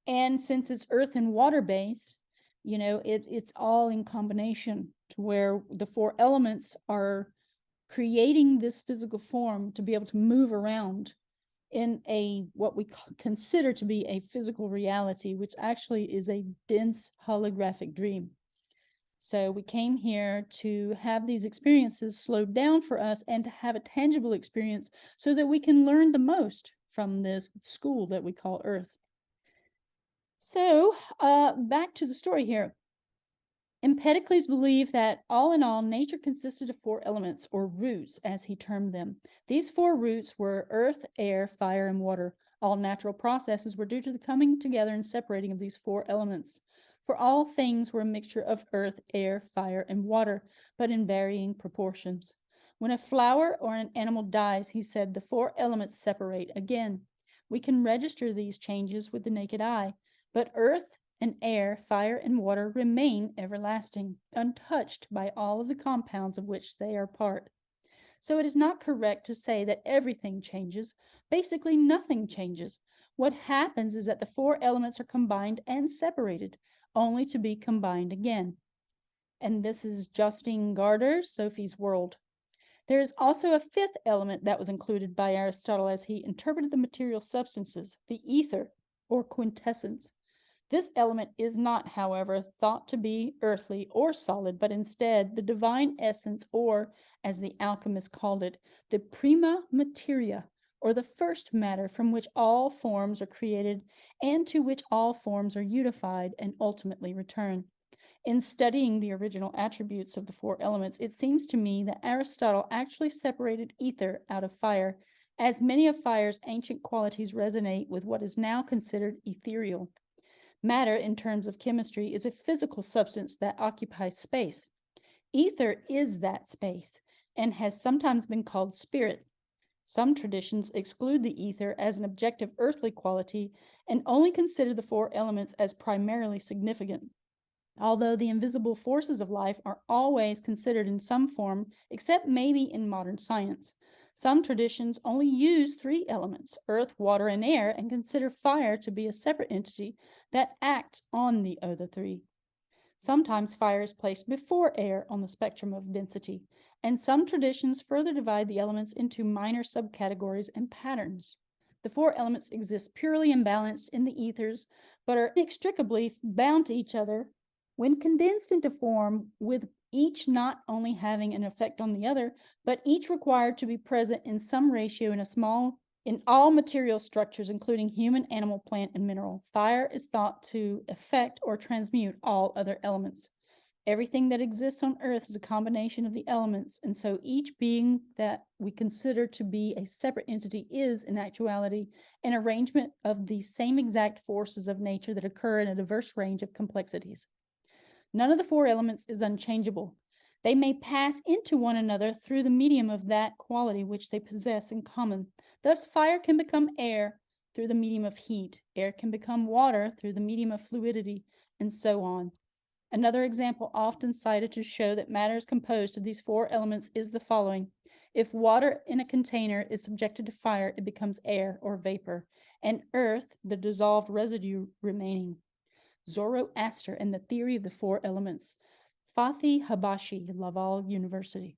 And since it's earth and water based, it's all in combination. to where the four elements are creating this physical form to be able to move around in a what we consider to be a physical reality, which actually is a dense holographic dream. So we came here to have these experiences slowed down for us and to have a tangible experience so that we can learn the most from this school that we call Earth. So back to the story here. Empedocles believed that all in all, nature consisted of four elements, or roots, as he termed them. These four roots were earth, air, fire, and water. All natural processes were due to the coming together and separating of these four elements. For all things were a mixture of earth, air, fire, and water, but in varying proportions. When a flower or an animal dies, he said, the four elements separate again. We can register these changes with the naked eye, but earth and air, fire, and water remain everlasting, untouched by all of the compounds of which they are part. So it is not correct to say that everything changes. Basically, nothing changes. What happens is that the four elements are combined and separated, only to be combined again. And this is Justine Garder's Sophie's World. There is also a fifth element that was included by Aristotle as he interpreted the material substances, the ether, or quintessence. This element is not, however, thought to be earthly or solid, but instead the divine essence, or, as the alchemists called it, the prima materia, or the first matter from which all forms are created and to which all forms are unified and ultimately return. In studying the original attributes of the four elements, it seems to me that Aristotle actually separated ether out of fire, as many of fire's ancient qualities resonate with what is now considered ethereal. Matter, in terms of chemistry, is a physical substance that occupies space. Ether is that space and has sometimes been called spirit. Some traditions exclude the ether as an objective earthly quality and only consider the four elements as primarily significant. Although the invisible forces of life are always considered in some form, except maybe in modern science. Some traditions only use three elements, earth, water, and air, and consider fire to be a separate entity that acts on the other three. Sometimes fire is placed before air on the spectrum of density, and some traditions further divide the elements into minor subcategories and patterns. The four elements exist purely imbalanced in the ethers, but are inextricably bound to each other when condensed into form, with each not only having an effect on the other, but each required to be present in some ratio in all material structures, including human, animal, plant, and mineral. Fire is thought to affect or transmute all other elements. Everything that exists on Earth is a combination of the elements, and so each being that we consider to be a separate entity is, in actuality, an arrangement of the same exact forces of nature that occur in a diverse range of complexities. None of the four elements is unchangeable. They may pass into one another through the medium of that quality which they possess in common. Thus, fire can become air through the medium of heat, air can become water through the medium of fluidity, and so on. Another example often cited to show that matter is composed of these four elements is the following. If water in a container is subjected to fire, it becomes air or vapor, and earth, the dissolved residue remaining. Zoroaster and the Theory of the Four Elements, Fathi Habashi, Laval University.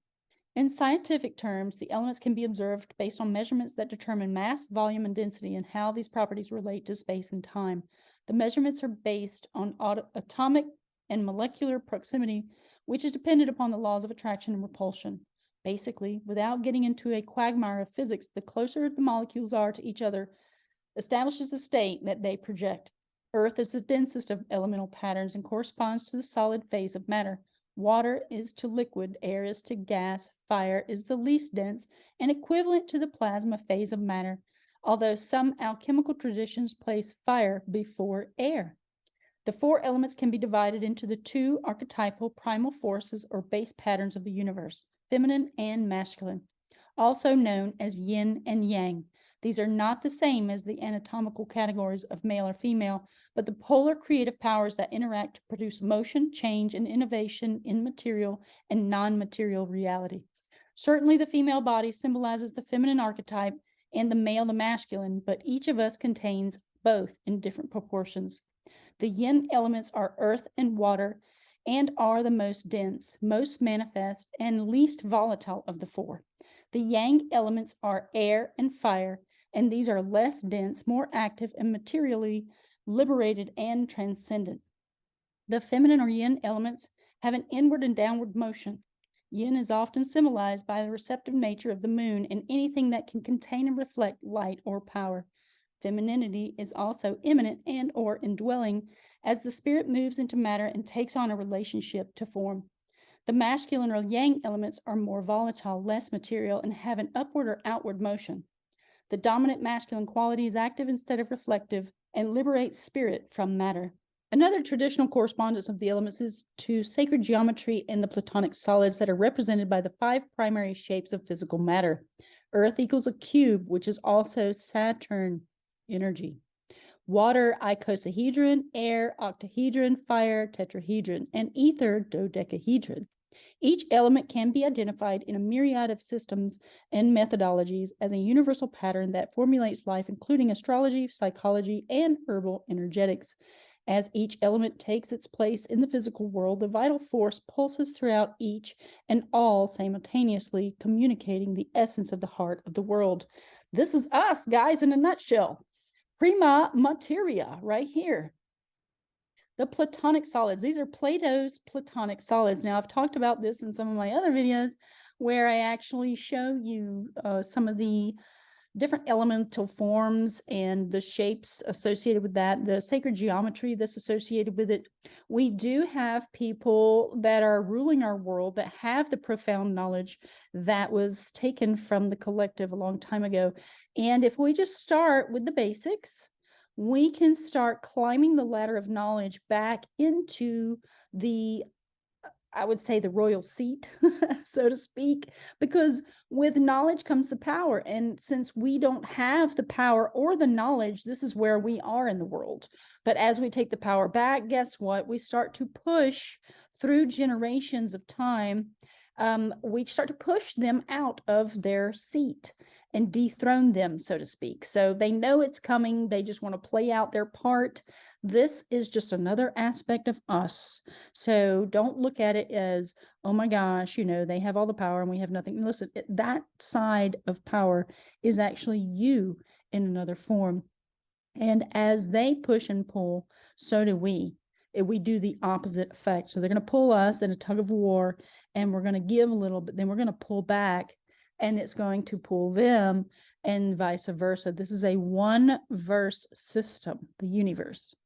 In scientific terms, the elements can be observed based on measurements that determine mass, volume, and density and how these properties relate to space and time. The measurements are based on atomic and molecular proximity, which is dependent upon the laws of attraction and repulsion. Basically, without getting into a quagmire of physics, the closer the molecules are to each other, establishes the state that they project. Earth is the densest of elemental patterns and corresponds to the solid phase of matter. Water is to liquid, air is to gas, fire is the least dense and equivalent to the plasma phase of matter, although some alchemical traditions place fire before air. The four elements can be divided into the two archetypal primal forces or base patterns of the universe, feminine and masculine, also known as yin and yang. These are not the same as the anatomical categories of male or female, but the polar creative powers that interact to produce motion, change, and innovation in material and non-material reality. Certainly, the female body symbolizes the feminine archetype and the male the masculine, but each of us contains both in different proportions. The yin elements are earth and water, and are the most dense, most manifest, and least volatile of the four. The yang elements are air and fire, and these are less dense, more active, and materially liberated and transcendent. The feminine or yin elements have an inward and downward motion. Yin is often symbolized by the receptive nature of the moon and anything that can contain and reflect light or power. Femininity is also immanent and or indwelling as the spirit moves into matter and takes on a relationship to form. The masculine or yang elements are more volatile, less material, and have an upward or outward motion. The dominant masculine quality is active instead of reflective and liberates spirit from matter. Another traditional correspondence of the elements is to sacred geometry and the Platonic solids that are represented by the 5 primary shapes of physical matter. Earth equals a cube, which is also Saturn energy. Water, icosahedron, air, octahedron, fire, tetrahedron, and ether, dodecahedron. Each element can be identified in a myriad of systems and methodologies as a universal pattern that formulates life, including astrology, psychology, and herbal energetics. As each element takes its place in the physical world, the vital force pulses throughout each and all simultaneously, communicating the essence of the heart of the world. This is us, guys, in a nutshell. Prima materia, right here. The Platonic solids. These are Plato's Platonic solids. Now, I've talked about this in some of my other videos where I actually show you some of the different elemental forms and the shapes associated with that, the sacred geometry that's associated with it. We do have people that are ruling our world that have the profound knowledge that was taken from the collective a long time ago. And if we just start with the basics, we can start climbing the ladder of knowledge back into the, I would say, the royal seat, so to speak, because with knowledge comes the power. And since we don't have the power or the knowledge, this is where we are in the world. But as we take the power back, guess what? We start to push through generations of time. We start to push them out of their seat and dethrone them, so to speak. So they know it's coming. They just want to play out their part. This is just another aspect of us. So don't look at it as, oh my gosh, they have all the power and we have nothing. Listen, that side of power is actually you in another form. And as they push and pull, so do we. We do the opposite effect. So they're going to pull us in a tug of war, and we're going to give a little bit, then we're going to pull back, and it's going to pull them, and vice versa. This is a one-verse system, the universe.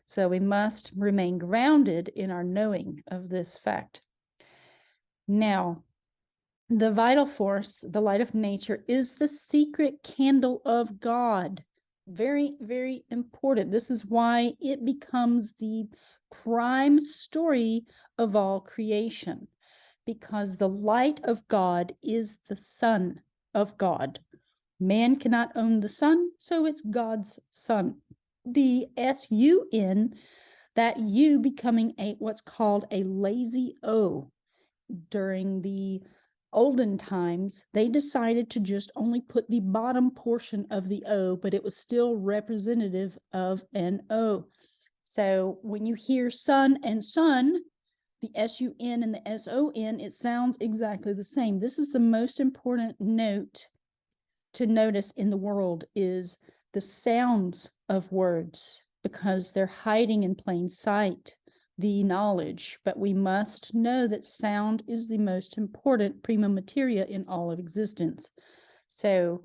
So we must remain grounded in our knowing of this fact. Now, the vital force, the light of nature, is the secret candle of God. Very, very important. This is why it becomes the prime story of all creation, because the light of God is the sun of God. Man cannot own the sun, so it's God's sun. The S-U-N, that U becoming what's called a lazy O. During the olden times, they decided to just only put the bottom portion of the O, but it was still representative of an O. So when you hear sun and sun, the S-U-N and the S-O-N, it sounds exactly the same. This is the most important note to notice in the world, is the sounds of words, because they're hiding in plain sight the knowledge. But we must know that sound is the most important prima materia in all of existence. So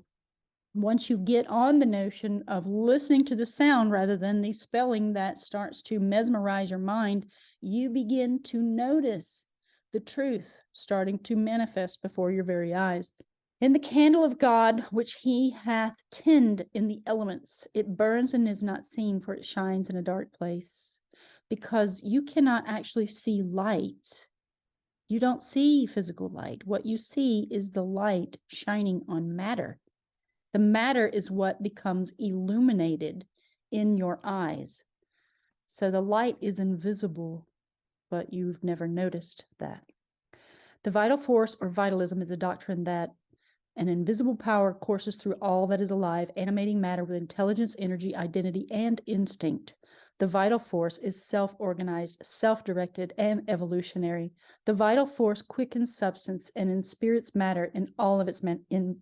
once you get on the notion of listening to the sound rather than the spelling that starts to mesmerize your mind, you begin to notice the truth starting to manifest before your very eyes. In the candle of God, which he hath tinned in the elements, it burns and is not seen, for it shines in a dark place. Because you cannot actually see light. You don't see physical light. What you see is the light shining on matter. The matter is what becomes illuminated in your eyes. So the light is invisible, but you've never noticed that. The vital force, or vitalism, is a doctrine that an invisible power courses through all that is alive, animating matter with intelligence, energy, identity, and instinct. The vital force is self-organized, self-directed, and evolutionary. The vital force quickens substance and inspirits matter in all of its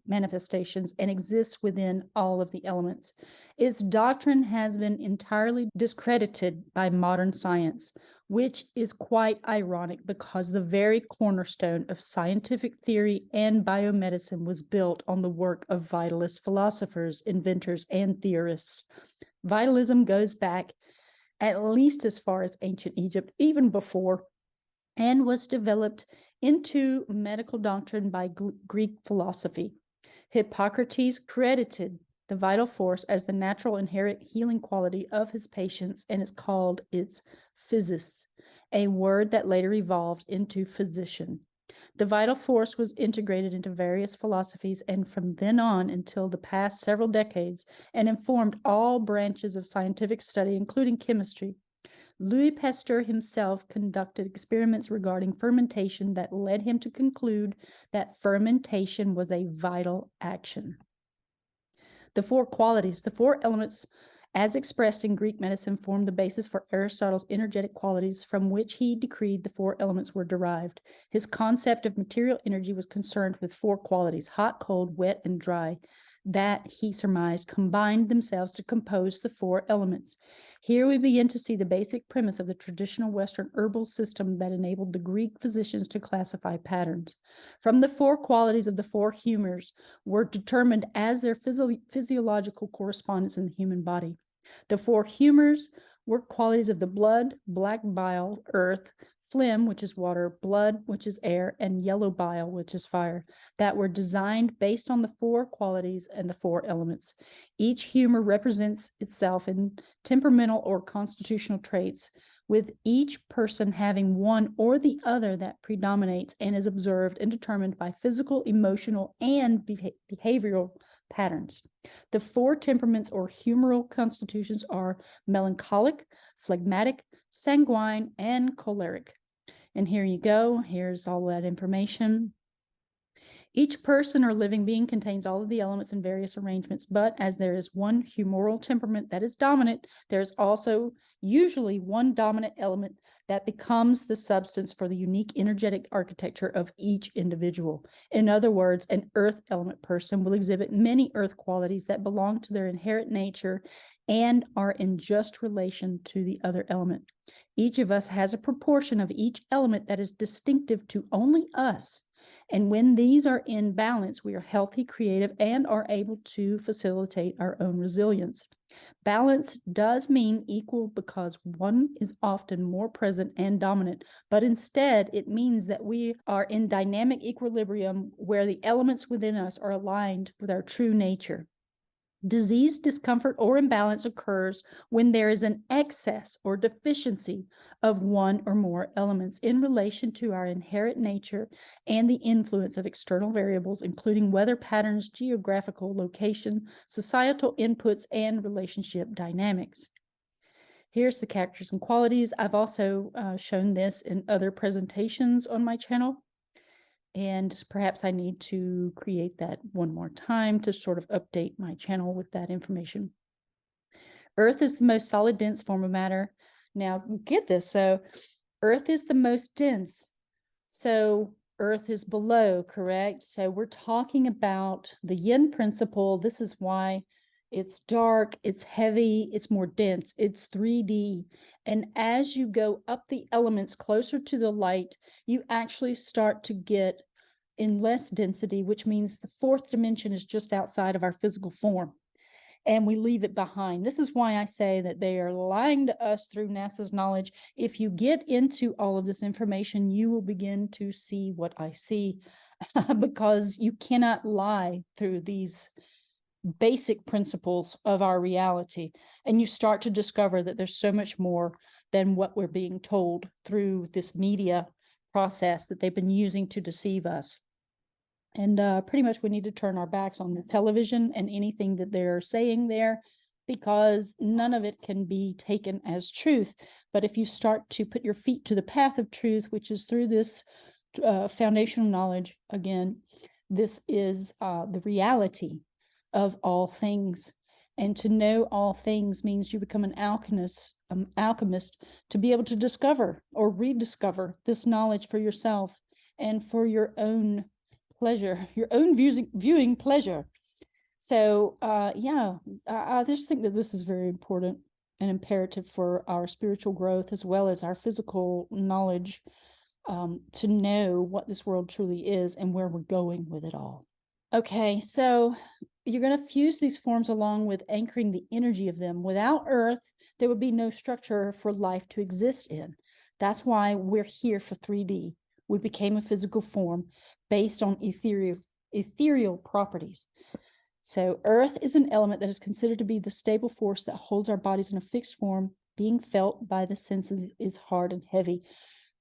manifestations and exists within all of the elements. Its doctrine has been entirely discredited by modern science, which is quite ironic because the very cornerstone of scientific theory and biomedicine was built on the work of vitalist philosophers, inventors, and theorists. Vitalism goes back at least as far as ancient Egypt, even before, and was developed into medical doctrine by Greek philosophy. Hippocrates credited the vital force as the natural inherent healing quality of his patients and is called its physis, a word that later evolved into physician. The vital force was integrated into various philosophies and from then on until the past several decades and informed all branches of scientific study, including chemistry. Louis Pasteur himself conducted experiments regarding fermentation that led him to conclude that fermentation was a vital action. The four qualities, the four elements, as expressed in Greek medicine, formed the basis for Aristotle's energetic qualities from which he decreed the four elements were derived. His concept of material energy was concerned with four qualities, hot, cold, wet, and dry, that he surmised combined themselves to compose the four elements. Here we begin to see the basic premise of the traditional Western herbal system that enabled the Greek physicians to classify patterns. From the four qualities of the four humors were determined as their physiological correspondence in the human body. The four humors were qualities of the blood, black bile, earth, phlegm, which is water, blood, which is air, and yellow bile, which is fire, that were designed based on the four qualities and the four elements. Each humor represents itself in temperamental or constitutional traits, with each person having one or the other that predominates and is observed and determined by physical, emotional, and behavioral patterns. The four temperaments or humoral constitutions are melancholic, phlegmatic, sanguine, and choleric. And here you go. Here's all that information. Each person or living being contains all of the elements in various arrangements, but as there is one humoral temperament that is dominant, there's also usually one dominant element that becomes the substance for the unique energetic architecture of each individual. In other words, an earth element person will exhibit many earth qualities that belong to their inherent nature and are in just relation to the other element. Each of us has a proportion of each element that is distinctive to only us. And when these are in balance, we are healthy, creative, and are able to facilitate our own resilience. Balance does mean equal because one is often more present and dominant, but instead it means that we are in dynamic equilibrium where the elements within us are aligned with our true nature. Disease, discomfort, or imbalance occurs when there is an excess or deficiency of one or more elements in relation to our inherent nature and the influence of external variables, including weather patterns, geographical location, societal inputs, and relationship dynamics. Here's the characters and qualities. I've also shown this in other presentations on my channel. And perhaps I need to create that one more time to sort of update my channel with that information. Earth is the most solid, dense form of matter. Now, get this. So Earth is the most dense. So Earth is below, correct? So we're talking about the yin principle. This is why it's dark, it's heavy, it's more dense, it's 3D. And as you go up the elements closer to the light, you actually start to get in less density, which means the fourth dimension is just outside of our physical form. And we leave it behind. This is why I say that they are lying to us through NASA's knowledge. If you get into all of this information, you will begin to see what I see because you cannot lie through these basic principles of our reality. And you start to discover that there's so much more than what we're being told through this media process that they've been using to deceive us. And pretty much we need to turn our backs on the television and anything that they're saying there, because none of it can be taken as truth. But if you start to put your feet to the path of truth, which is through this foundational knowledge, again, this is the reality of all things. And to know all things means you become an alchemist to be able to discover or rediscover this knowledge for yourself and for your own pleasure, your own viewing pleasure. So yeah, I just think that this is very important and imperative for our spiritual growth as well as our physical knowledge, to know what this world truly is and where we're going with it all. Okay, so you're going to fuse these forms along with anchoring the energy of them. Without Earth, there would be no structure for life to exist in. That's why we're here for 3D. We became a physical form based on ethereal properties. So Earth is an element that is considered to be the stable force that holds our bodies in a fixed form. Being felt by the senses is hard and heavy.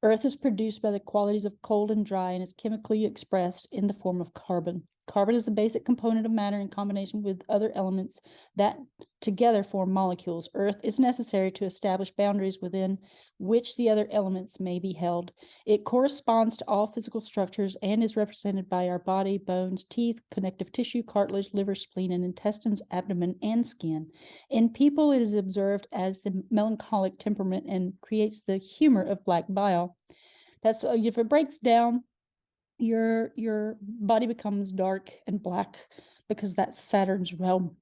Earth is produced by the qualities of cold and dry and is chemically expressed in the form of carbon. Carbon is a basic component of matter in combination with other elements that together form molecules. Earth is necessary to establish boundaries within which the other elements may be held. It corresponds to all physical structures and is represented by our body, bones, teeth, connective tissue, cartilage, liver, spleen, and intestines, abdomen, and skin. In people, it is observed as the melancholic temperament and creates the humor of black bile. That's if it breaks down, your body becomes dark and black because that's Saturn's realm.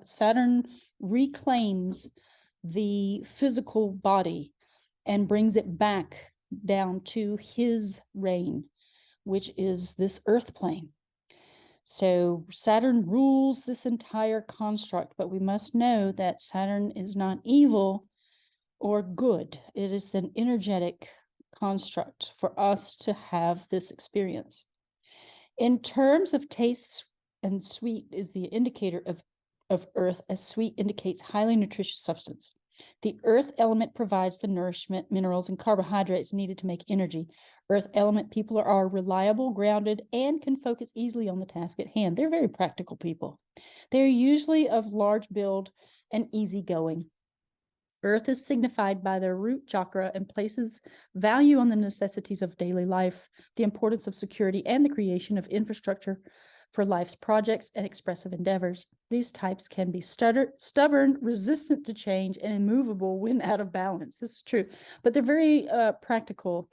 Saturn reclaims the physical body and brings it back down to his reign, which is this earth plane. So Saturn rules this entire construct, but we must know that Saturn is not evil or good. It is an energetic construct for us to have this experience. In terms of taste, and sweet is the indicator of earth, as sweet indicates highly nutritious substance. The earth element provides the nourishment, minerals, and carbohydrates needed to make energy. Earth element people are reliable, grounded, and can focus easily on the task at hand. They're very practical people. They're usually of large build and easygoing. Earth is signified by their root chakra and places value on the necessities of daily life, the importance of security, and the creation of infrastructure for life's projects and expressive endeavors. These types can be stubborn, resistant to change, and immovable when out of balance. This is true, but they're very practical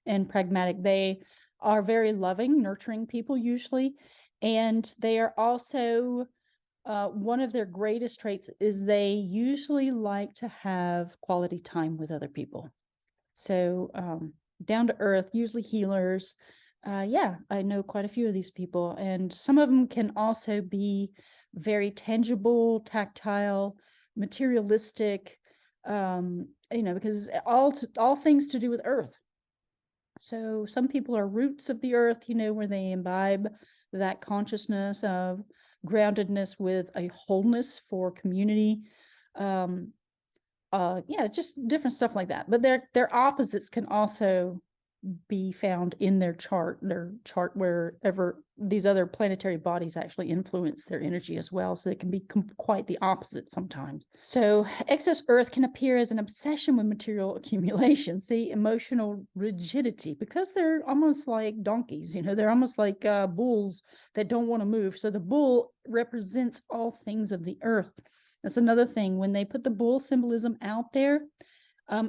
and pragmatic. They are very loving, nurturing people usually, and they are also one of their greatest traits is they usually like to have quality time with other people. So down to earth, usually healers. Yeah, I know quite a few of these people, and some of them can also be very tangible, tactile, materialistic, because all things to do with earth. So some people are roots of the earth, where they imbibe that consciousness of groundedness with a wholeness for community. Just different stuff like that. But their opposites can also be found in their chart wherever these other planetary bodies actually influence their energy as well. So it can be quite the opposite sometimes. So excess earth can appear as an obsession with material accumulation. See, emotional rigidity, because they're almost like donkeys, they're almost like bulls that don't want to move. So the bull represents all things of the earth. That's another thing. When they put the bull symbolism out there,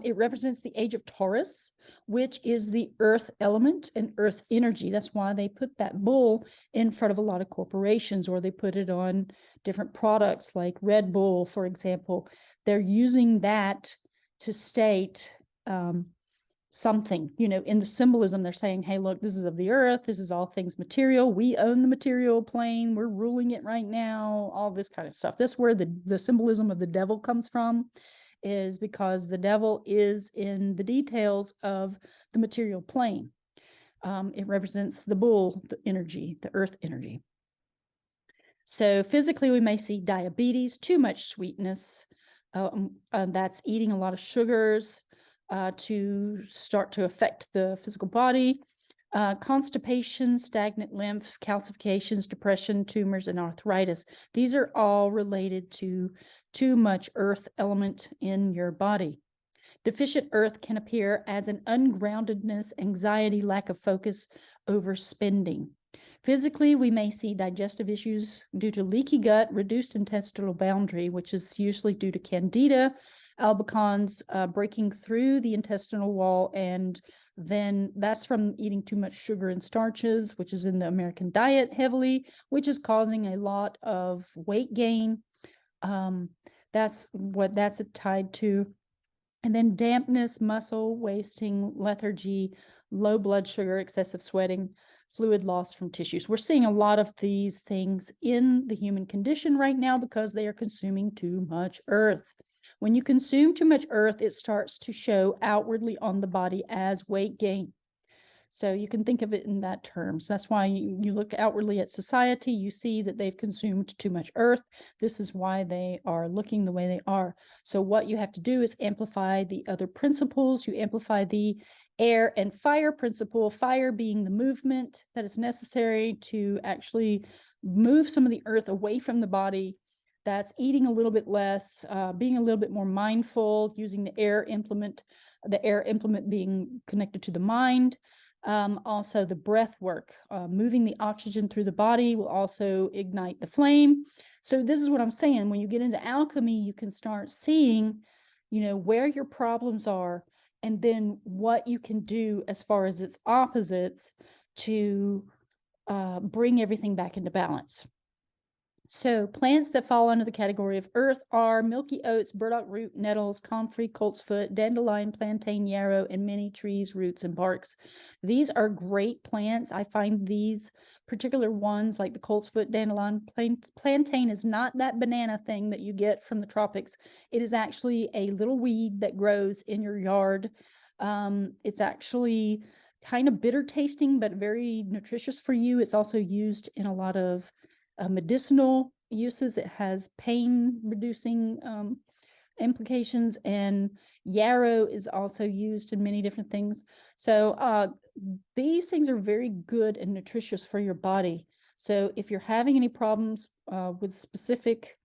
it represents the age of Taurus, which is the earth element and earth energy. That's why they put that bull in front of a lot of corporations, or they put it on different products like Red Bull, for example. They're using that to state something, in the symbolism. They're saying, hey, look, this is of the earth. This is all things material. We own the material plane. We're ruling it right now. All this kind of stuff. That's where the symbolism of the devil comes from, is because the devil is in the details of the material plane. It represents the bull, the energy, the earth energy. So physically, we may see diabetes, too much sweetness. That's eating a lot of sugars to start to affect the physical body. Constipation, stagnant lymph, calcifications, depression, tumors, and arthritis. These are all related to too much earth element in your body. Deficient earth can appear as an ungroundedness, anxiety, lack of focus, overspending. Physically, we may see digestive issues due to leaky gut, reduced intestinal boundary, which is usually due to candida albicans breaking through the intestinal wall, and then that's from eating too much sugar and starches, which is in the American diet heavily, which is causing a lot of weight gain. That's what that's tied to. And then dampness, muscle wasting, lethargy, low blood sugar, excessive sweating, fluid loss from tissues. We're seeing a lot of these things in the human condition right now because they are consuming too much earth. When you consume too much earth, it starts to show outwardly on the body as weight gain. So you can think of it in that terms. That's why you look outwardly at society, you see that they've consumed too much earth. This is why they are looking the way they are. So what you have to do is amplify the other principles. You amplify the air and fire principle, fire being the movement that is necessary to actually move some of the earth away from the body. That's eating a little bit less, being a little bit more mindful, using the air implement being connected to the mind. Also the breath work, moving the oxygen through the body will also ignite the flame. So this is what I'm saying. When you get into alchemy, you can start seeing, where your problems are, and then what you can do as far as its opposites to bring everything back into balance. So plants that fall under the category of earth are milky oats, burdock root, nettles, comfrey, coltsfoot, dandelion, plantain, yarrow, and many trees, roots, and barks. These are great plants. I find these particular ones, like the coltsfoot, dandelion, plantain is not that banana thing that you get from the tropics. It is actually a little weed that grows in your yard. It's actually kind of bitter tasting, but very nutritious for you. It's also used in a lot of medicinal uses. It has pain reducing implications, and yarrow is also used in many different things. So these things are very good and nutritious for your body. So if you're having any problems with specific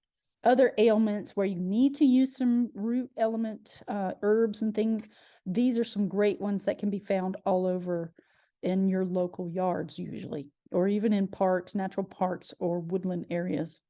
other ailments where you need to use some root element herbs and things, these are some great ones that can be found all over in your local yards usually, or even in parks, natural parks, or woodland areas.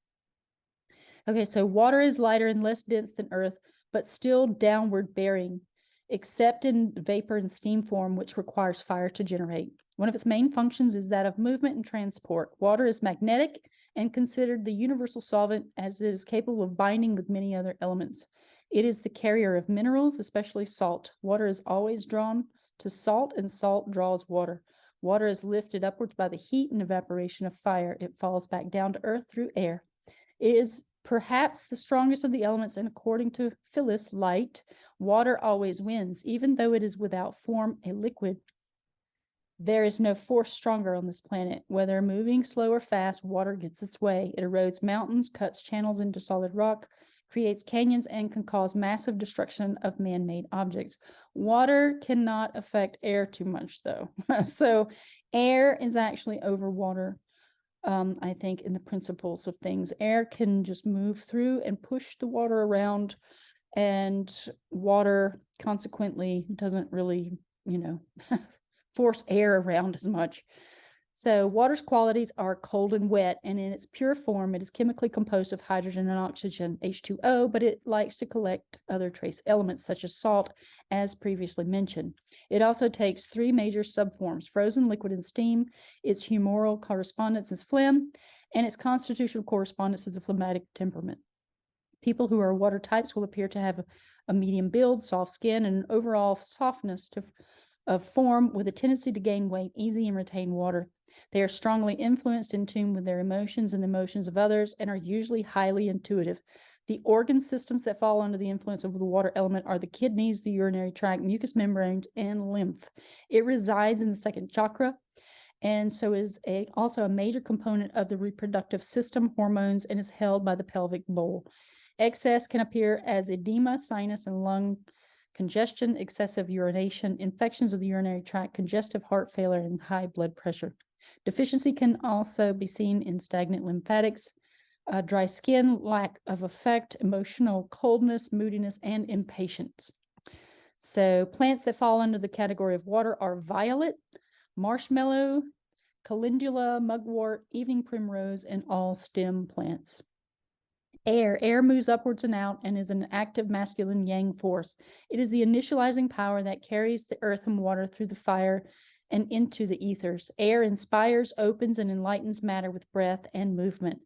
Okay, so water is lighter and less dense than earth, but still downward bearing, except in vapor and steam form, which requires fire to generate. One of its main functions is that of movement and transport. Water is magnetic and considered the universal solvent, as it is capable of binding with many other elements. It is the carrier of minerals, especially salt. Water is always drawn to salt, and salt draws water. Water is lifted upwards by the heat and evaporation of fire. It falls back down to earth through air. It is perhaps the strongest of the elements, and according to Phyllis Light, water always wins, even though it is without form, a liquid. There is no force stronger on this planet. Whether moving slow or fast, water gets its way. It erodes mountains, cuts channels into solid rock, creates canyons, and can cause massive destruction of man-made objects. Water cannot affect air too much, though. So air is actually over water, I think, in the principles of things. Air can just move through and push the water around, and water consequently doesn't really, force air around as much. So water's qualities are cold and wet, and in its pure form, it is chemically composed of hydrogen and oxygen, H2O, but it likes to collect other trace elements such as salt, as previously mentioned. It also takes three major subforms: frozen, liquid, and steam. Its humoral correspondence is phlegm, and its constitutional correspondence is a phlegmatic temperament. People who are water types will appear to have a medium build, soft skin, and an overall softness of form, with a tendency to gain weight, easy, and retain water. They are strongly influenced, in tune with their emotions and the emotions of others, and are usually highly intuitive. The organ systems that fall under the influence of the water element are the kidneys, the urinary tract, mucous membranes, and lymph. It resides in the second chakra, and so is also a major component of the reproductive system, hormones, and is held by the pelvic bowl. Excess can appear as edema, sinus and lung congestion, excessive urination, infections of the urinary tract, congestive heart failure, and high blood pressure. Deficiency can also be seen in stagnant lymphatics, dry skin, lack of affect, emotional coldness, moodiness, and impatience. So plants that fall under the category of water are violet, marshmallow, calendula, mugwort, evening primrose, and all stem plants. Air moves upwards and out and is an active masculine yang force. It is the initializing power that carries the earth and water through the fire and into the ethers. Air inspires, opens, and enlightens matter with breath and movement.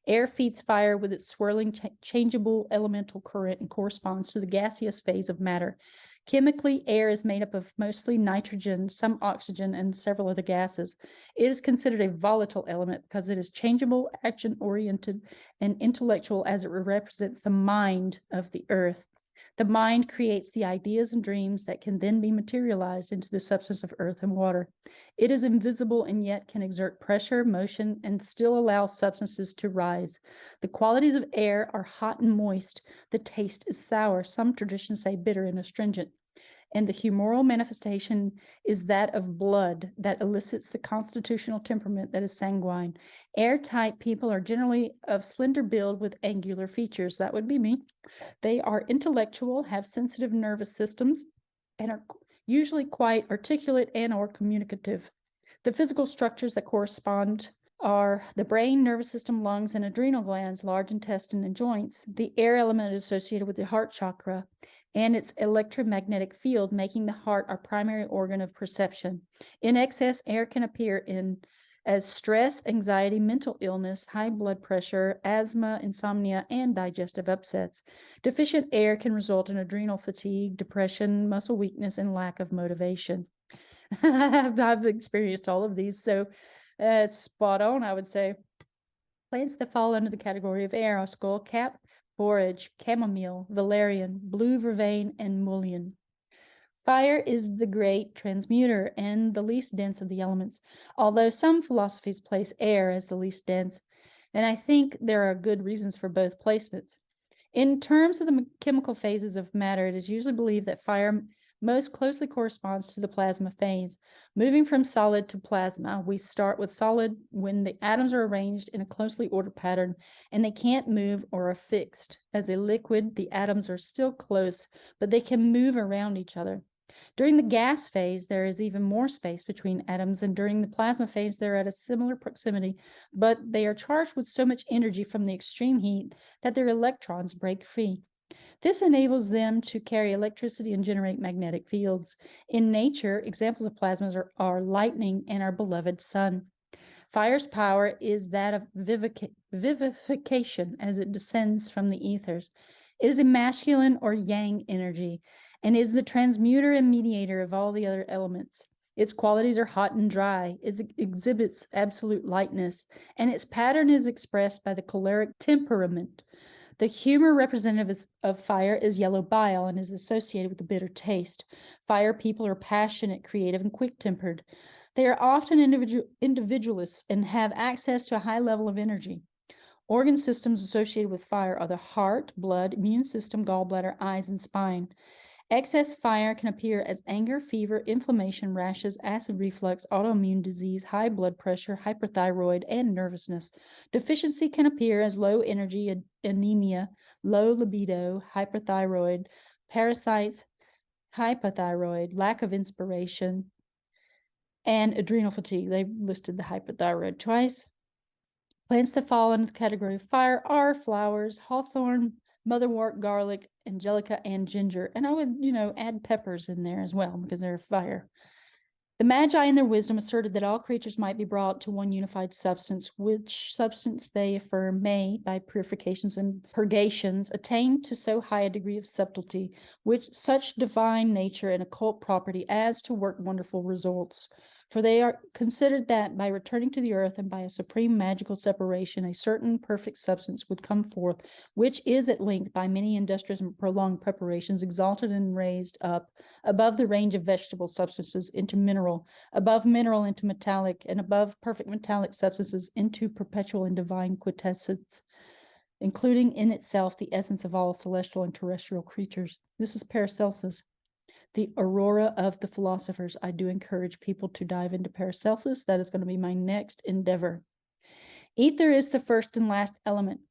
Air feeds fire with its swirling, changeable elemental current and corresponds to the gaseous phase of matter. Chemically, air is made up of mostly nitrogen, some oxygen, and several other gases. It is considered a volatile element because it is changeable, action-oriented, and intellectual as it represents the mind of the earth. The mind creates the ideas and dreams that can then be materialized into the substance of earth and water. It is invisible and yet can exert pressure, motion, and still allow substances to rise. The qualities of air are hot and moist. The taste is sour. Some traditions say bitter and astringent. And the humoral manifestation is that of blood that elicits the constitutional temperament that is sanguine. Airtight people are generally of slender build with angular features. That would be me. They are intellectual, have sensitive nervous systems, and are usually quite articulate and or communicative. The physical structures that correspond are the brain, nervous system, lungs, and adrenal glands, large intestine, and joints. The air element is associated with the heart chakra and its electromagnetic field, making the heart our primary organ of perception. In excess, air can appear as stress, anxiety, mental illness, high blood pressure, asthma, insomnia, and digestive upsets. Deficient air can result in adrenal fatigue, depression, muscle weakness, and lack of motivation. I've experienced all of these, so it's spot on, I would say. Plants that fall under the category of air are skullcap, borage, chamomile, valerian, blue vervain, and mullein. Fire is the great transmuter and the least dense of the elements, although some philosophies place air as the least dense, and I think there are good reasons for both placements. In terms of the chemical phases of matter, it is usually believed that fire most closely corresponds to the plasma phase. Moving from solid to plasma, we start with solid when the atoms are arranged in a closely ordered pattern and they can't move or are fixed. As a liquid, the atoms are still close, but they can move around each other. During the gas phase, there is even more space between atoms, and during the plasma phase, they're at a similar proximity, but they are charged with so much energy from the extreme heat that their electrons break free. This enables them to carry electricity and generate magnetic fields. In nature, examples of plasmas are lightning and our beloved sun. Fire's power is that of vivification as it descends from the ethers. It is a masculine or yang energy and is the transmuter and mediator of all the other elements. Its qualities are hot and dry. It exhibits absolute lightness, and its pattern is expressed by the choleric temperament. The humor representative of fire is yellow bile and is associated with a bitter taste. Fire people are passionate, creative, and quick-tempered. They are often individualists and have access to a high level of energy. Organ systems associated with fire are the heart, blood, immune system, gallbladder, eyes, and spine. Excess fire can appear as anger, fever, inflammation, rashes, acid reflux, autoimmune disease, high blood pressure, hyperthyroid, and nervousness. Deficiency can appear as low energy, anemia, low libido, hyperthyroid, parasites, hypothyroid, lack of inspiration, and adrenal fatigue. They've listed the hyperthyroid twice. Plants that fall under the category of fire are flowers, hawthorn, motherwort, garlic, angelica, and ginger. And I would, add peppers in there as well because they're fire. The Magi in their wisdom asserted that all creatures might be brought to one unified substance, which substance they affirm may, by purifications and purgations, attain to so high a degree of subtlety, which such divine nature and occult property as to work wonderful results. For they are considered that by returning to the earth and by a supreme magical separation, a certain perfect substance would come forth, which is at length by many industrious and prolonged preparations exalted and raised up above the range of vegetable substances into mineral, above mineral into metallic, and above perfect metallic substances into perpetual and divine quintessence, including in itself the essence of all celestial and terrestrial creatures. This is Paracelsus. The aurora of the philosophers. I do encourage people to dive into Paracelsus. That is going to be my next endeavor. Ether is the first and last element,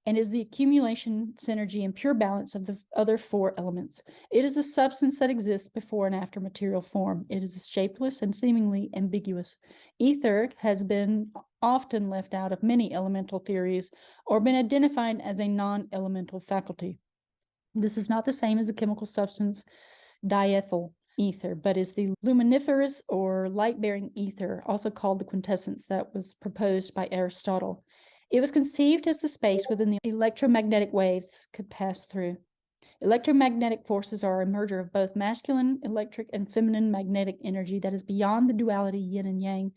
and is the accumulation, synergy, and pure balance of the other four elements. It is a substance that exists before and after material form. It is shapeless and seemingly ambiguous. Ether has been often left out of many elemental theories or been identified as a non-elemental faculty. This is not the same as the chemical substance diethyl ether, but is the luminiferous or light-bearing ether, also called the quintessence, that was proposed by Aristotle. It was conceived as the space within the electromagnetic waves could pass through. Electromagnetic forces are a merger of both masculine electric and feminine magnetic energy that is beyond the duality yin and yang,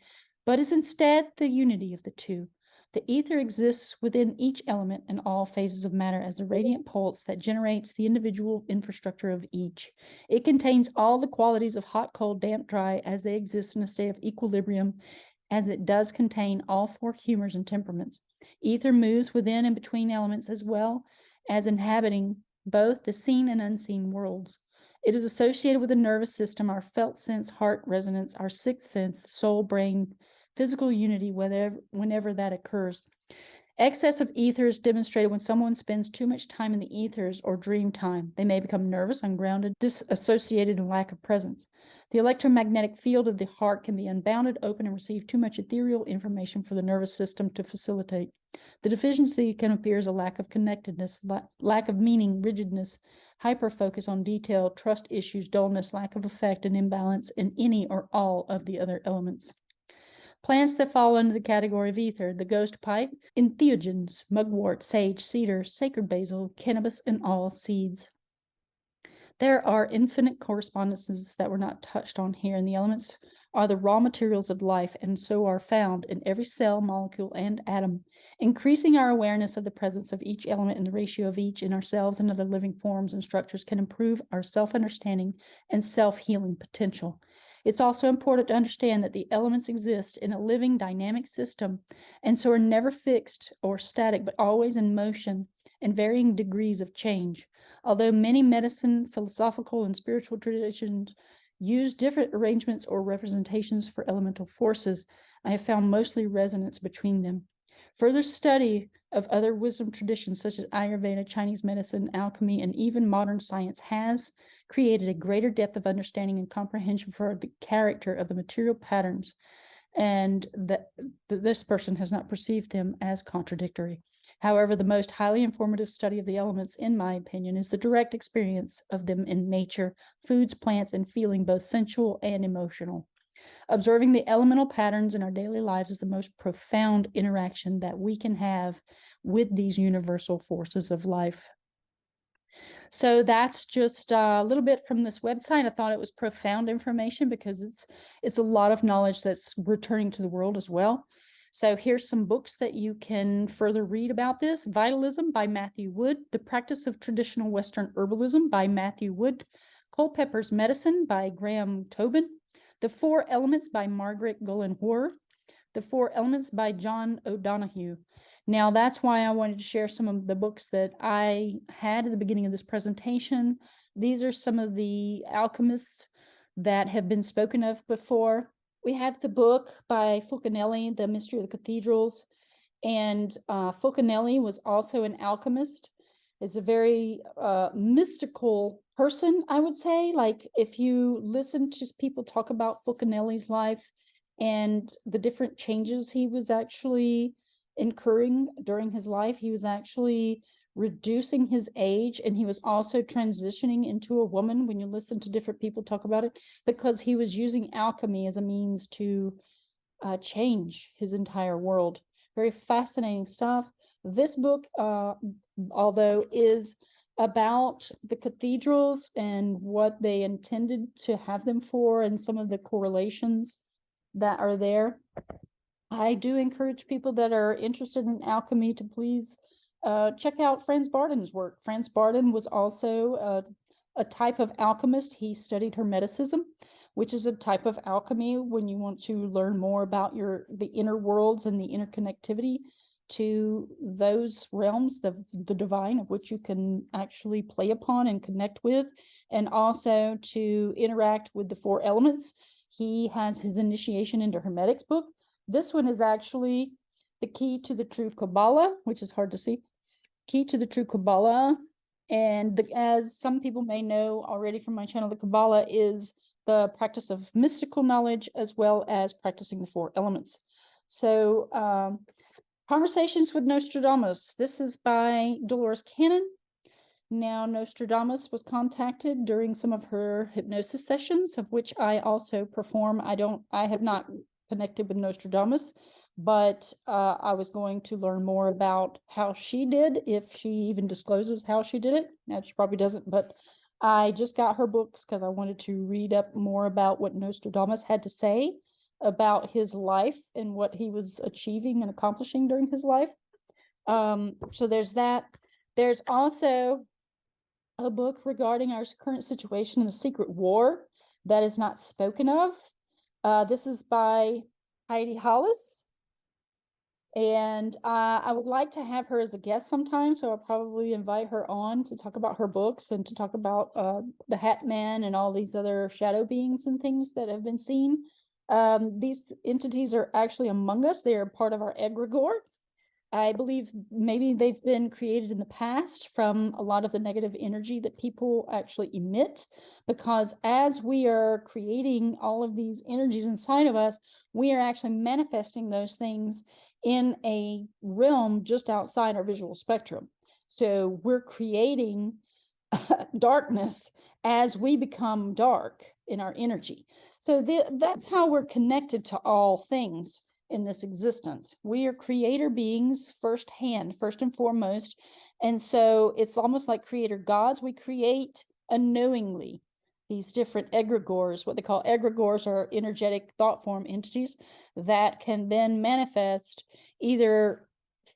but is instead the unity of the two. The ether exists within each element and all phases of matter as the radiant pulse that generates the individual infrastructure of each. It contains all the qualities of hot, cold, damp, dry as they exist in a state of equilibrium, as it does contain all four humors and temperaments. Ether moves within and between elements as well as inhabiting both the seen and unseen worlds. It is associated with the nervous system, our felt sense, heart resonance, our sixth sense, soul, brain, physical unity, whenever that occurs. Excess of ether is demonstrated when someone spends too much time in the ethers or dream time. They may become nervous, ungrounded, disassociated, and lack of presence. The electromagnetic field of the heart can be unbounded, open, and receive too much ethereal information for the nervous system to facilitate. The deficiency can appear as a lack of connectedness, lack of meaning, rigidness, hyper-focus on detail, trust issues, dullness, lack of effect, and imbalance in any or all of the other elements. Plants that fall under the category of ether: the ghost pipe, entheogens, mugwort, sage, cedar, sacred basil, cannabis, and all seeds. There are infinite correspondences that were not touched on here, and the elements are the raw materials of life, and so are found in every cell, molecule, and atom. Increasing our awareness of the presence of each element and the ratio of each in ourselves and other living forms and structures can improve our self-understanding and self-healing potential. It's also important to understand that the elements exist in a living, dynamic system, and so are never fixed or static, but always in motion and varying degrees of change. Although many medicine, philosophical, and spiritual traditions use different arrangements or representations for elemental forces, I have found mostly resonance between them. Further study of other wisdom traditions such as Ayurveda, Chinese medicine, alchemy, and even modern science has created a greater depth of understanding and comprehension for the character of the material patterns, and that this person has not perceived them as contradictory. However, the most highly informative study of the elements, in my opinion, is the direct experience of them in nature, foods, plants, and feeling, both sensual and emotional. Observing the elemental patterns in our daily lives is the most profound interaction that we can have with these universal forces of life. So that's just a little bit from this website. I thought it was profound information because it's a lot of knowledge that's returning to the world as well. So here's some books that you can further read about this. Vitalism by Matthew Wood, The Practice of Traditional Western Herbalism by Matthew Wood, Culpeper's Medicine by Graham Tobin, The Four Elements by Margaret Gullen-Hoare, The Four Elements by John O'Donohue. Now, that's why I wanted to share some of the books that I had at the beginning of this presentation. These are some of the alchemists that have been spoken of before. We have the book by Fulcanelli, The Mystery of the Cathedrals, and Fulcanelli was also an alchemist. It's a very mystical person, I would say. Like, if you listen to people talk about Fulcanelli's life and the different changes he was actually incurring during his life, he was actually reducing his age, and he was also transitioning into a woman when you listen to different people talk about it, because he was using alchemy as a means to change his entire world. Very fascinating stuff. This book, although is about the cathedrals and what they intended to have them for and some of the correlations that are there, I do encourage people that are interested in alchemy to please check out Franz Barden's work. Franz Barden was also a type of alchemist. He studied Hermeticism, which is a type of alchemy when you want to learn more about the inner worlds and the interconnectivity to those realms, the divine, of which you can actually play upon and connect with, and also to interact with the four elements. He has his Initiation into Hermetics book. This one is actually The Key to the True Kabbalah, which is hard to see. key to the true Kabbalah. And as some people may know already from my channel, the Kabbalah is the practice of mystical knowledge as well as practicing the 4 elements. So Conversations with Nostradamus. This is by Dolores Cannon. Now, Nostradamus was contacted during some of her hypnosis sessions, of which I also perform. I have not connected with Nostradamus, but I was going to learn more about how she did, if she even discloses how she did it. Now, she probably doesn't, but I just got her books because I wanted to read up more about what Nostradamus had to say about his life and what he was achieving and accomplishing during his life. So there's that. There's also a book regarding our current situation in the secret war that is not spoken of. This is by Heidi Hollis. And I would like to have her as a guest sometime, so I'll probably invite her on to talk about her books and to talk about the Hat Man and all these other shadow beings and things that have been seen. These entities are actually among us. They are part of our egregore. I believe maybe they've been created in the past from a lot of the negative energy that people actually emit, because as we are creating all of these energies inside of us, we are actually manifesting those things in a realm just outside our visual spectrum. So we're creating darkness as we become dark in our energy. So that's how we're connected to all things in this existence. We are creator beings first and foremost. And so it's almost like creator gods. We create unknowingly these different egregores. What they call egregores are energetic thought form entities that can then manifest either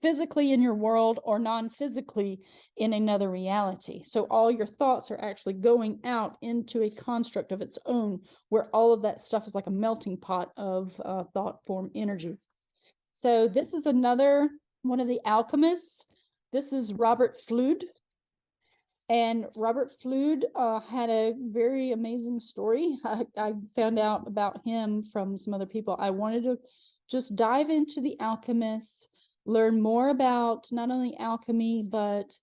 physically in your world or non-physically in another reality. So all your thoughts are actually going out into a construct of its own, where all of that stuff is like a melting pot of thought form energy. So this is another one of the alchemists. This is Robert Fludd. And Robert Fludd had a very amazing story. I found out about him from some other people. I wanted to just dive into the alchemists, learn more about not only alchemy, but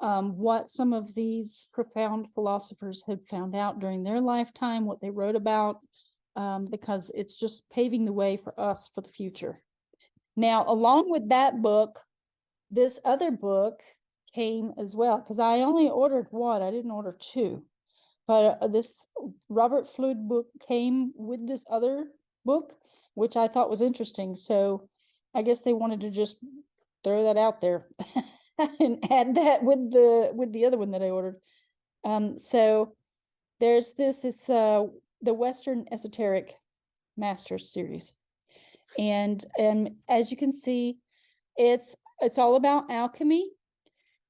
what some of these profound philosophers had found out during their lifetime, what they wrote about, because it's just paving the way for us for the future. Now, along with that book, this other book came as well, because I only ordered one. I didn't order 2. But this Robert Fludd book came with this other book, which I thought was interesting. So I guess they wanted to just throw that out there and add that with the other one that I ordered. So there's this. It's the Western Esoteric Masters series, and as you can see, it's all about alchemy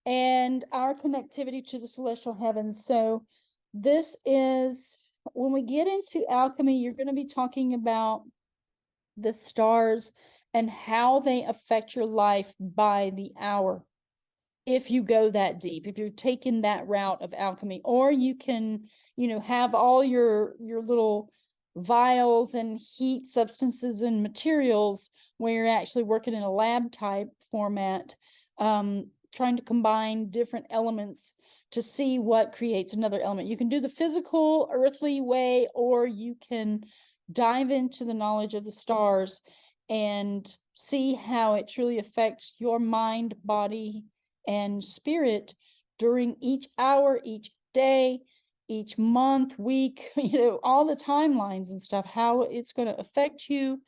and our connectivity to the celestial heavens. So this is, when we get into alchemy, you're going to be talking about the stars and how they affect your life by the hour. If you go that deep, if you're taking that route of alchemy, or you can, have all your little vials and heat substances and materials where you're actually working in a lab type format, trying to combine different elements to see what creates another element. You can do the physical, earthly way, or you can dive into the knowledge of the stars and see how it truly affects your mind, body, and spirit during each hour, each day, each month, week, all the timelines and stuff, how it's going to affect you.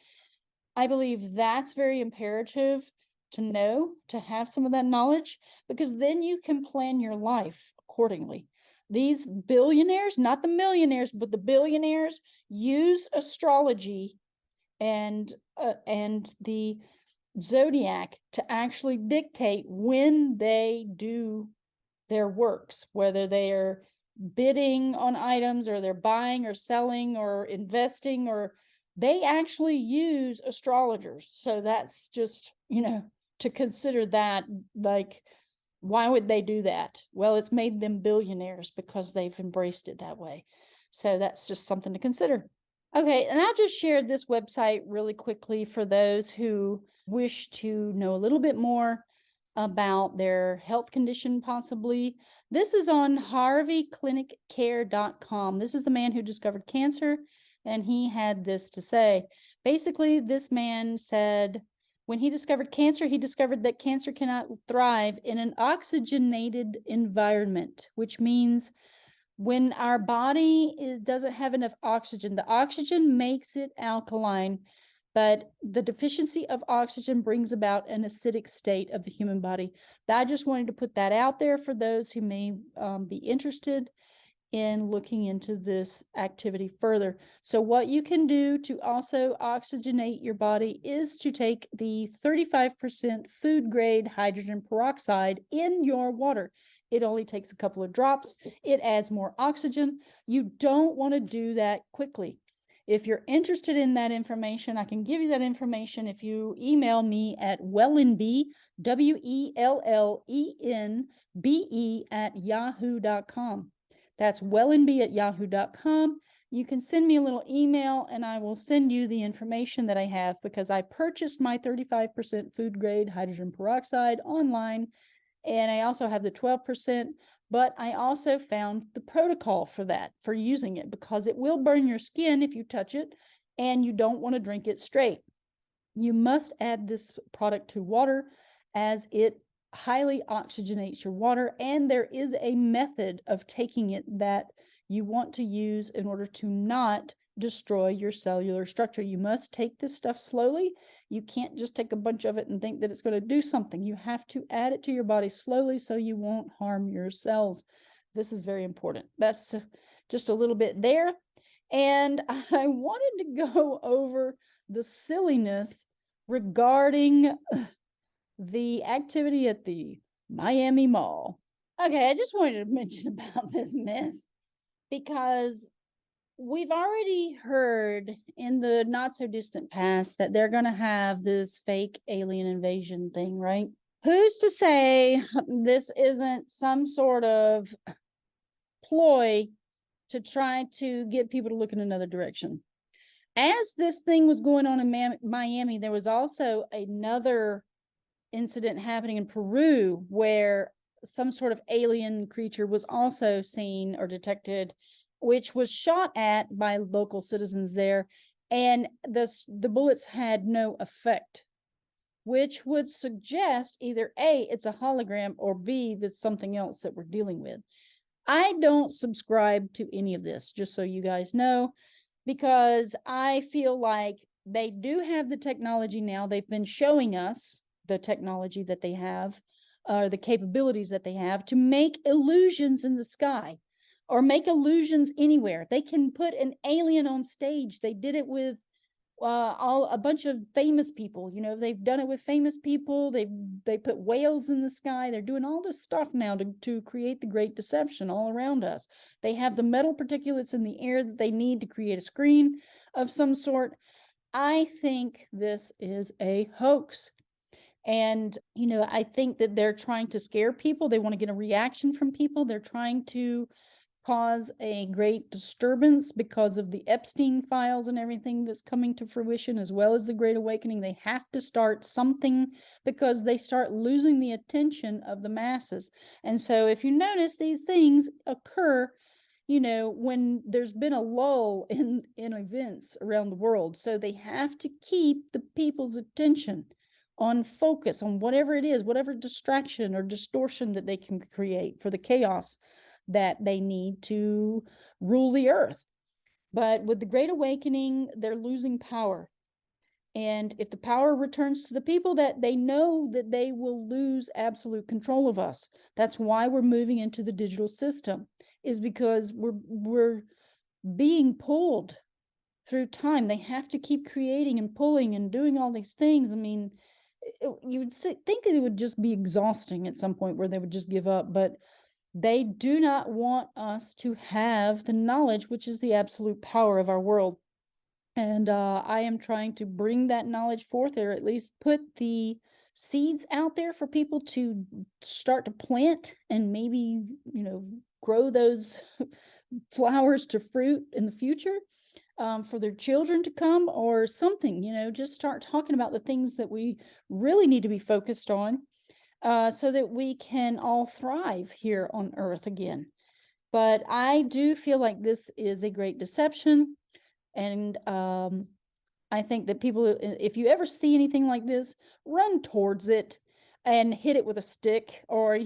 I believe that's very imperative to know, to have some of that knowledge, because then you can plan your life accordingly. These billionaires, not the millionaires, but the billionaires, use astrology and the zodiac to actually dictate when they do their works, whether they are bidding on items or they're buying or selling or investing, or they actually use astrologers. So that's just, to consider that, like, why would they do that? Well, it's made them billionaires because they've embraced it that way. So that's just something to consider. Okay, and I just shared this website really quickly for those who wish to know a little bit more. about their health condition, possibly. This is on harveycliniccare.com. This is the man who discovered cancer, and he had this to say. Basically, this man said when he discovered cancer, he discovered that cancer cannot thrive in an oxygenated environment, which means when our body doesn't have enough oxygen, the oxygen makes it alkaline, but the deficiency of oxygen brings about an acidic state of the human body. I just wanted to put that out there for those who may be interested in looking into this activity further. So what you can do to also oxygenate your body is to take the 35% food grade hydrogen peroxide in your water. It only takes a couple of drops. It adds more oxygen. You don't want to do that quickly. If you're interested in that information, I can give you that information if you email me at wellenbe, WELLENBE @yahoo.com. That's wellenbe@yahoo.com. You can send me a little email and I will send you the information that I have, because I purchased my 35% food grade hydrogen peroxide online, and I also have the 12%, but I also found the protocol for that, for using it, because it will burn your skin if you touch it and you don't want to drink it straight. You must add this product to water, as it highly oxygenates your water, and there is a method of taking it that you want to use in order to not destroy your cellular structure. You must take this stuff slowly. You can't just take a bunch of it and think that it's going to do something. You have to add it to your body slowly so you won't harm your cells. This is very important. That's just a little bit there. And I wanted to go over the silliness regarding the activity at the Miami Mall. Okay, I just wanted to mention about this mess because we've already heard in the not so distant past that they're going to have this fake alien invasion thing, right? Who's to say this isn't some sort of ploy to try to get people to look in another direction? As this thing was going on in Miami, there was also another incident happening in Peru where some sort of alien creature was also seen or detected, which was shot at by local citizens there, and the bullets had no effect, which would suggest either A, it's a hologram, or B, that's something else that we're dealing with. I don't subscribe to any of this, just so you guys know, because I feel like they do have the technology now. They've been showing us the technology that they have, the capabilities that they have to make illusions in the sky or make illusions anywhere. They can put an alien on stage. They did it with a bunch of famous people. You know, they've done it with famous people. They put whales in the sky. They're doing all this stuff now to create the great deception all around us. They have the metal particulates in the air that they need to create a screen of some sort. I think this is a hoax. And, you know, I think that they're trying to scare people. They want to get a reaction from people. They're trying to cause a great disturbance because of the Epstein files and everything that's coming to fruition, as well as the Great Awakening. They have to start something because they start losing the attention of the masses. And so if you notice, these things occur, you know, when there's been a lull in events around the world. So they have to keep the people's attention on focus on whatever it is, whatever distraction or distortion that they can create for the chaos that they need to rule the earth. But with the Great Awakening, they're losing power. And if the power returns to the people, that they know that they will lose absolute control of us. That's why we're moving into the digital system, is because we're being pulled through time. They have to keep creating and pulling and doing all these things. I mean, you would think that it would just be exhausting at some point where they would just give up, but they do not want us to have the knowledge, which is the absolute power of our world. And I am trying to bring that knowledge forth, or at least put the seeds out there for people to start to plant and maybe, you know, grow those flowers to fruit in the future, for their children to come or something, you know, just start talking about the things that we really need to be focused on. so that we can all thrive here on Earth again. But I do feel like this is a great deception. And I think that people, if you ever see anything like this, run towards it and hit it with a stick, or,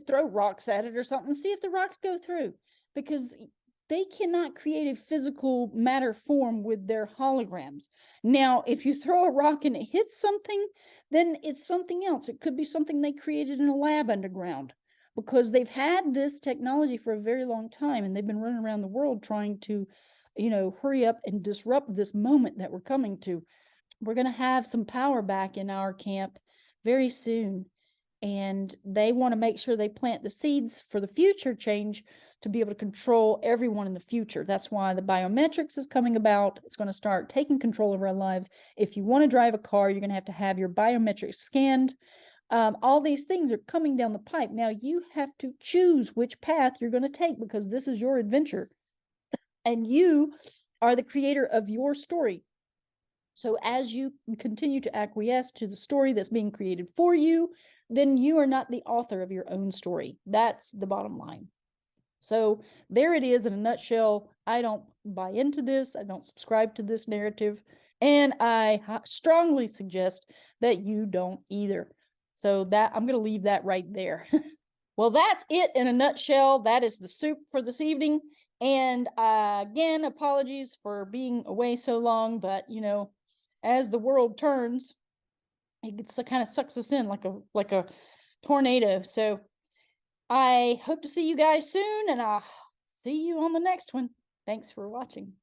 throw rocks at it or something, see if the rocks go through, because they cannot create a physical matter form with their holograms. Now, if you throw a rock and it hits something, then it's something else. It could be something they created in a lab underground, because they've had this technology for a very long time, and they've been running around the world trying to, hurry up and disrupt this moment that we're coming to. We're going to have some power back in our camp very soon. And they want to make sure they plant the seeds for the future change to be able to control everyone in the future. That's why the biometrics is coming about. It's going to start taking control of our lives. If you want to drive a car, you're going to have your biometrics scanned. All these things are coming down the pipe. Now you have to choose which path you're going to take, because this is your adventure. And you are the creator of your story. So as you continue to acquiesce to the story that's being created for you, then you are not the author of your own story. That's the bottom line. So there it is in a nutshell. I don't buy into this. I don't subscribe to this narrative. And I strongly suggest that you don't either. So that I'm going to leave that right there. Well, that's it in a nutshell. That is the soup for this evening. And again, apologies for being away so long, but as the world turns, it kind of sucks us in like a tornado. So I hope to see you guys soon, and I'll see you on the next one. Thanks for watching.